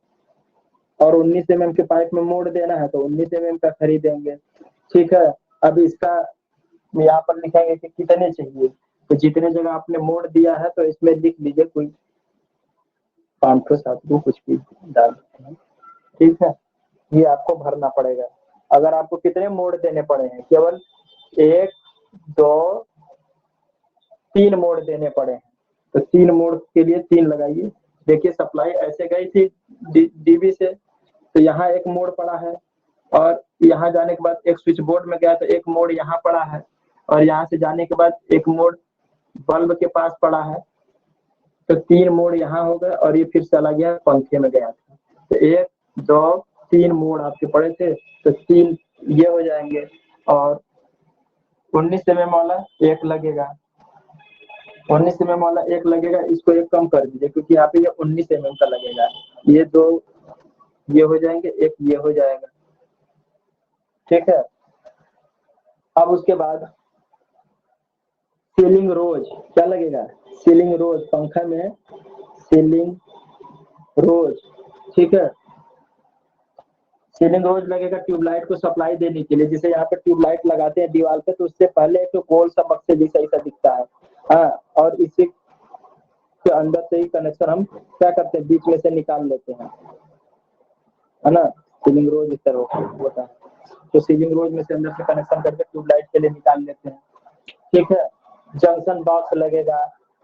और 19 mm के पाइप में मोड़ देना है तो 19 mm का खरीदेंगे। ठीक है, अब इसका यहाँ पर लिखेंगे कि कितने चाहिए, तो जितने जगह आपने मोड़ दिया है तो इसमें लिख लीजिए, कोई 500 700 कुछ भी डाल देते हैं। ठीक है, ये आपको भरना पड़ेगा। अगर आपको कितने मोड़ देने पड़े हैं? केवल 1 2 3 मोड़ देने पड़े हैं, तो 3 मोड़ के लिए 3 लगाइए। देखिए सप्लाई ऐसे गई थी डीबी से, तो यहाँ एक मोड़ पड़ा है, और यहाँ जाने के बाद एक स्विच बोर्ड में गया तो एक मोड़ यहाँ पड़ा है, और यहाँ से जाने के बाद एक मोड़ बल्ब के पास पड़ा है। तो 3 मोड़ यहाँ हो गए और ये फिर चला गया पंखे में गया था। तो 1 2 3 मोड़ आपके पड़े थे, तो 3 ये हो जाएंगे और 19 mm वाला 1 लगेगा, 19 mm वाला 1 लगेगा, इसको 1 कम कर दीजिए क्योंकि यहाँ पे ये 19 mm का लगेगा। ये 2 ये हो जाएंगे, 1 ये हो जाएगा, ठीक है। अब उसके बाद सीलिंग रोज क्या लगेगा, सीलिंग रोज पंखा में सीलिंग रोज, ठीक है। सीलिंग रोज लगेगा ट्यूबलाइट को सप्लाई देने के लिए। जैसे यहाँ पे ट्यूबलाइट लगाते हैं दीवार पे तो उससे पहले एक गोल सा बक्से जैसा ऐसा दिखता है, हाँ, और इसी के अंदर से ही कनेक्शन हम क्या करते हैं, बीच में से निकाल लेते हैं, है ना। सीलिंग रोज इस तरह होता है, तो सीलिंग रोज में से अंदर से कनेक्शन करके ट्यूबलाइट के लिए निकाल लेते हैं, ठीक है। जंक्शन बॉक्स लगेगा,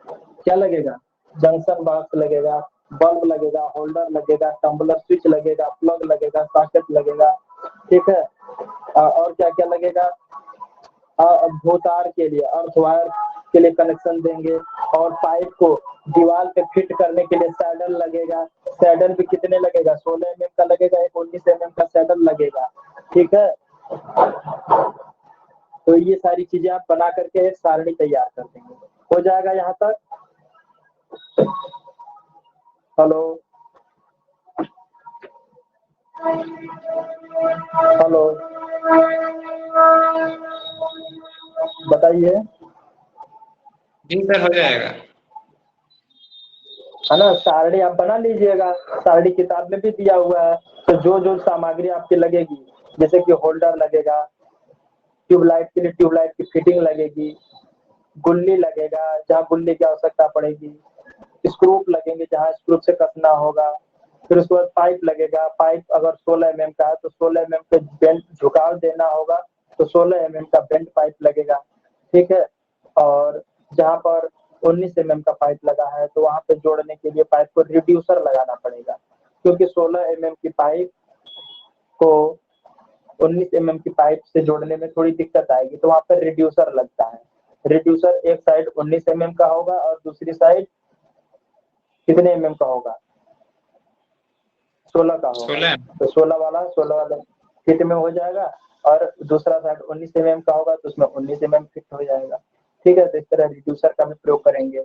क्या लगेगा, जंक्शन बॉक्स लगेगा, बल्ब लगेगा, होल्डर लगेगा, टम्बलर स्विच लगेगा, प्लग लगेगा, सॉकेट लगेगा, ठीक है। और क्या क्या लगेगा, भूतार के लिए अर्थ वायर के लिए कनेक्शन देंगे और पाइप को दीवार पे फिट करने के लिए सैडल लगेगा। सैडल भी कितने लगेगा, 16 mm का लगेगा, एक 19 mm का सैडल लगेगा, ठीक है। तो ये सारी चीजें आप बना करके एक सारणी तैयार कर देंगे, हो जाएगा यहाँ तक। हेलो हेलो बताइए। जी सर, हो जाएगा। है ना, सारणी आप बना लीजिएगा, सारणी किताब में भी दिया हुआ है। तो जो जो सामग्री आपकी लगेगी, जैसे कि होल्डर लगेगा, ट्यूबलाइट के लिए ट्यूबलाइट की फिटिंग लगेगी, गुल्ली लगेगा जहाँ गुल्ली की आवश्यकता पड़ेगी, स्क्रूप लगेंगे जहाँ स्क्रूप से कसना होगा, फिर उसके बाद पाइप लगेगा। पाइप अगर 16 mm का है तो 16 mm पे बेंड झुकाव देना होगा, तो 16 mm का बेंड पाइप लगेगा, ठीक है। और जहाँ पर 19 mm का पाइप लगा है तो वहाँ पे जोड़ने के लिए पाइप को रिड्यूसर लगाना पड़ेगा, क्योंकि 16 mm की पाइप को 19 mm की पाइप से जोड़ने में थोड़ी दिक्कत आएगी, तो वहाँ पर रिड्यूसर लगता है। रिड्यूसर एक साइड 19 mm का होगा और दूसरी साइड कितने mm का होगा, 16 का होगा। 16 तो 16 वाला फिट में हो जाएगा और दूसरा साइड 19 mm का होगा तो उसमें 19 mm फिट हो जाएगा, ठीक है। तो इस तरह रिड्यूसर का भी प्रयोग करेंगे,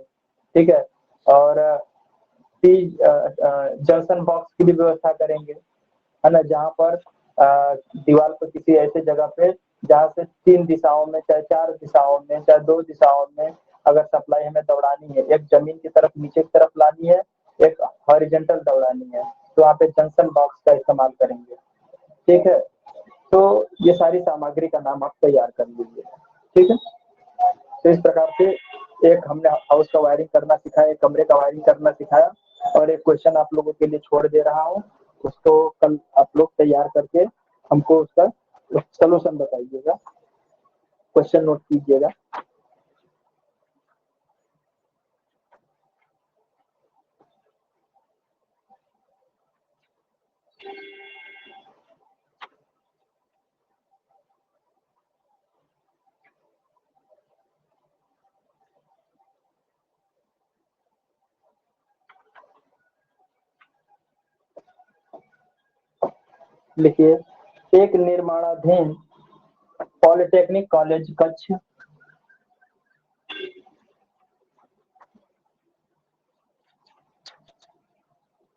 ठीक है। और जंक्शन बॉक्स की भी व्यवस्था करेंगे, है ना, जहाँ पर दीवार पर किसी ऐसे जगह पे जहाँ से 3 दिशाओं में, चाहे 4 दिशाओं में, चाहे 2 दिशाओं में अगर सप्लाई हमें दौड़ानी है, एक जमीन की तरफ नीचे की तरफ लानी है, एक हॉरिजॉन्टल दौड़ानी है, तो वहाँ पे जंक्शन बॉक्स का इस्तेमाल करेंगे, ठीक है। तो ये सारी सामग्री का नाम आप तैयार कर लीजिए, ठीक है। तो इस प्रकार से एक हमने हाउस का वायरिंग करना सिखाया, एक कमरे का वायरिंग करना सिखाया, और एक क्वेश्चन आप लोगों के लिए छोड़ दे रहा हूँ, उसको कल आप लोग तैयार करके हमको उसका सलूशन बताइएगा, क्वेश्चन नोट कीजिएगा। लिखिए, एक निर्माणाधीन पॉलिटेक्निक कॉलेज कच्छ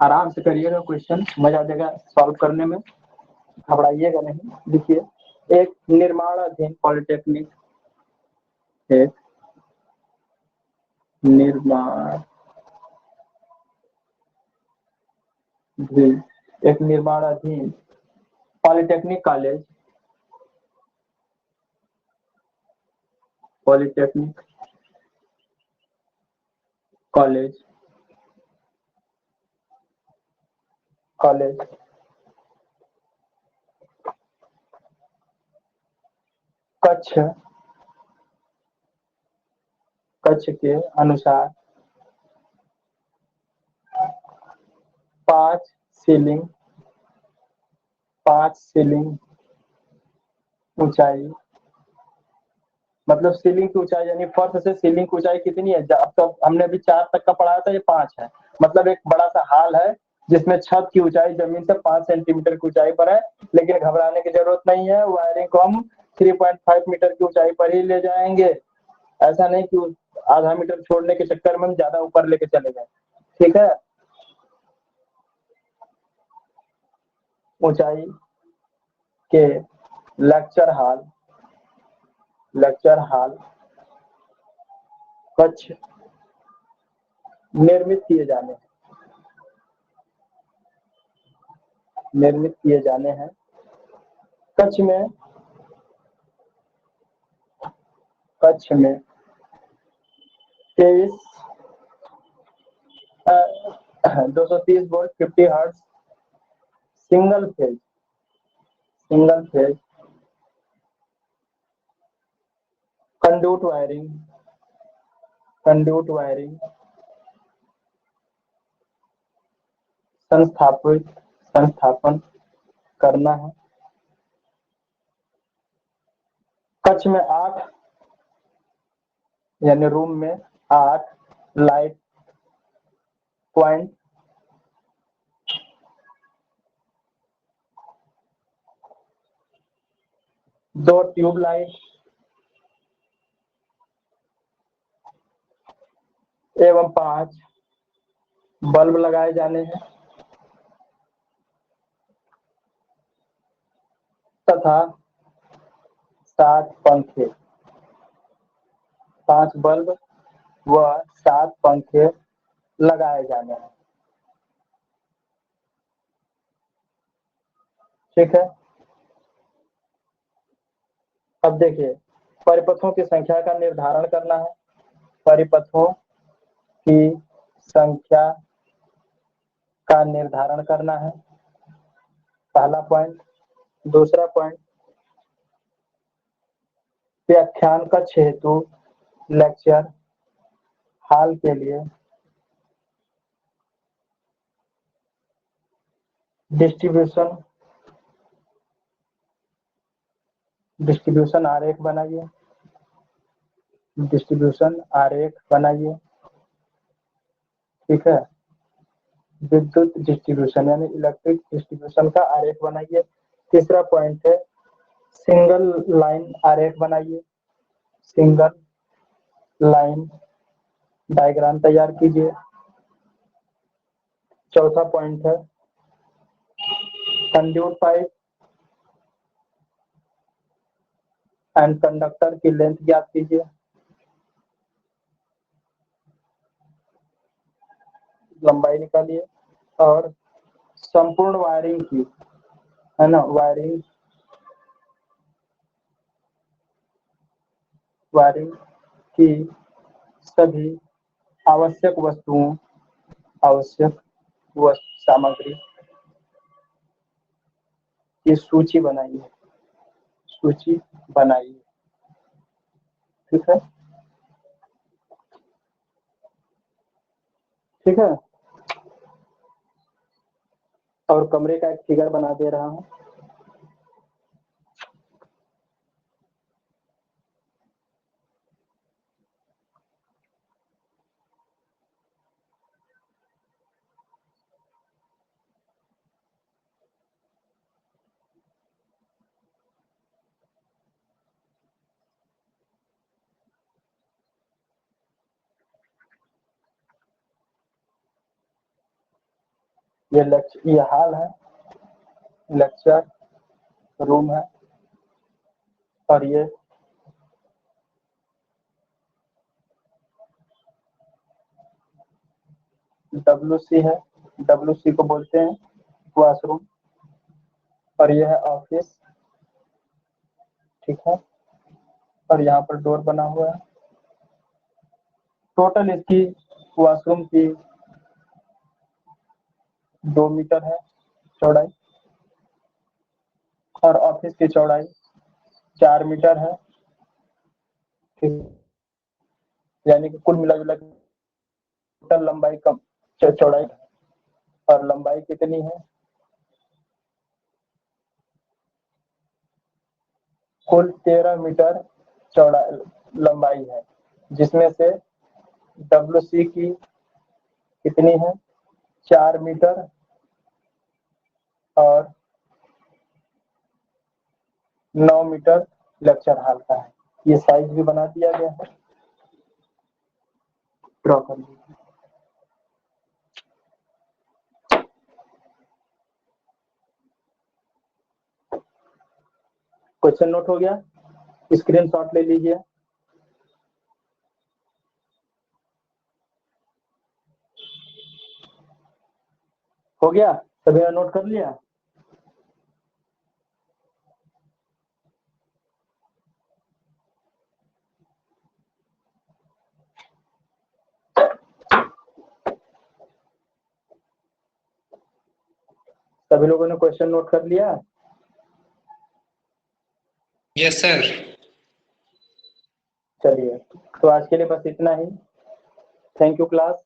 आराम से करिएगा, क्वेश्चन मजा आ जाएगा सॉल्व करने में, घबराइएगा नहीं। लिखिए, एक निर्माणाधीन पॉलिटेक्निक, एक निर्माणाधीन polytechnic college, polytechnic college Kutch के अनुसार 5 सीलिंग ऊंचाई मतलब सीलिंग की ऊंचाई यानी फर्श से सीलिंग की ऊंचाई कितनी है? अब तो हमने अभी 4 तक का पढ़ाया था, ये 5 है। मतलब एक बड़ा सा हॉल है जिसमें छत की ऊंचाई जमीन से 5 सेंटीमीटर की ऊंचाई पर है, लेकिन घबराने की जरूरत नहीं है। वायरिंग को हम 3.5 मीटर की ऊंचाई पर ही ले जाएंगे। ऐसा नहीं कि आधा मीटर छोड़ने के चक्कर में हम ज्यादा ऊपर लेके चले गए। ठीक है, ऊंचाई के लेक्चर हॉल कक्ष निर्मित किए जाने हैं। कक्ष में 23 230 volt 50 hertz single phase conduct wiring संस्थापन करना है। कक्ष में 8 यानी रूम में 8 लाइट पॉइंट, 2 ट्यूबलाइट एवं 5 बल्ब लगाए जाने हैं तथा 7 पंखे, 5 बल्ब व 7 पंखे लगाए जाने हैं। ठीक है, अब देखिए परिपथों की संख्या का निर्धारण करना है। परिपथों की संख्या का निर्धारण करना है, पहला पॉइंट। दूसरा पॉइंट, व्याख्यान कक्ष हेतु लेक्चर हॉल के लिए डिस्ट्रीब्यूशन आरेख बनाइए। ठीक है, विद्युत डिस्ट्रीब्यूशन यानी इलेक्ट्रिक डिस्ट्रीब्यूशन का आरेख बनाइए। तीसरा पॉइंट है सिंगल लाइन आरेख बनाइए, सिंगल लाइन डायग्राम तैयार कीजिए। चौथा पॉइंट है कंड्यूट पाइप एंड कंडक्टर की लेंथ ज्ञात कीजिए। लंबाई निकालिए और संपूर्ण वायरिंग की, है ना, वायरिंग की सभी आवश्यक सामग्री की सूची बनाइए। ठीक है, और कमरे का एक फिगर बना दे रहा हूँ। ये हॉल है, लेक्चर रूम है, और ये WC है, WC को बोलते हैं क्लासरूम, और यह है ऑफिस। ठीक है, और यहाँ पर डोर बना हुआ है। टोटल इसकी वॉशरूम की 2 मीटर है चौड़ाई, और ऑफिस की चौड़ाई 4 मीटर है। ठीक, यानी कि कुल मिला के टोटल लंबाई कम चौड़ाई और लंबाई कितनी है? कुल 13 मीटर चौड़ा लंबाई है, जिसमें से WC की कितनी है 4 मीटर और 9 मीटर लेक्चर हॉल का है। ये साइज भी बना दिया गया है, ड्रॉ कर लीजिए। क्वेश्चन नोट हो गया, स्क्रीनशॉट ले लीजिए। हो गया, सभी ने नोट कर लिया? सभी लोगों ने क्वेश्चन नोट कर लिया? Yes sir. चलिए, तो आज के लिए बस इतना ही। Thank you class.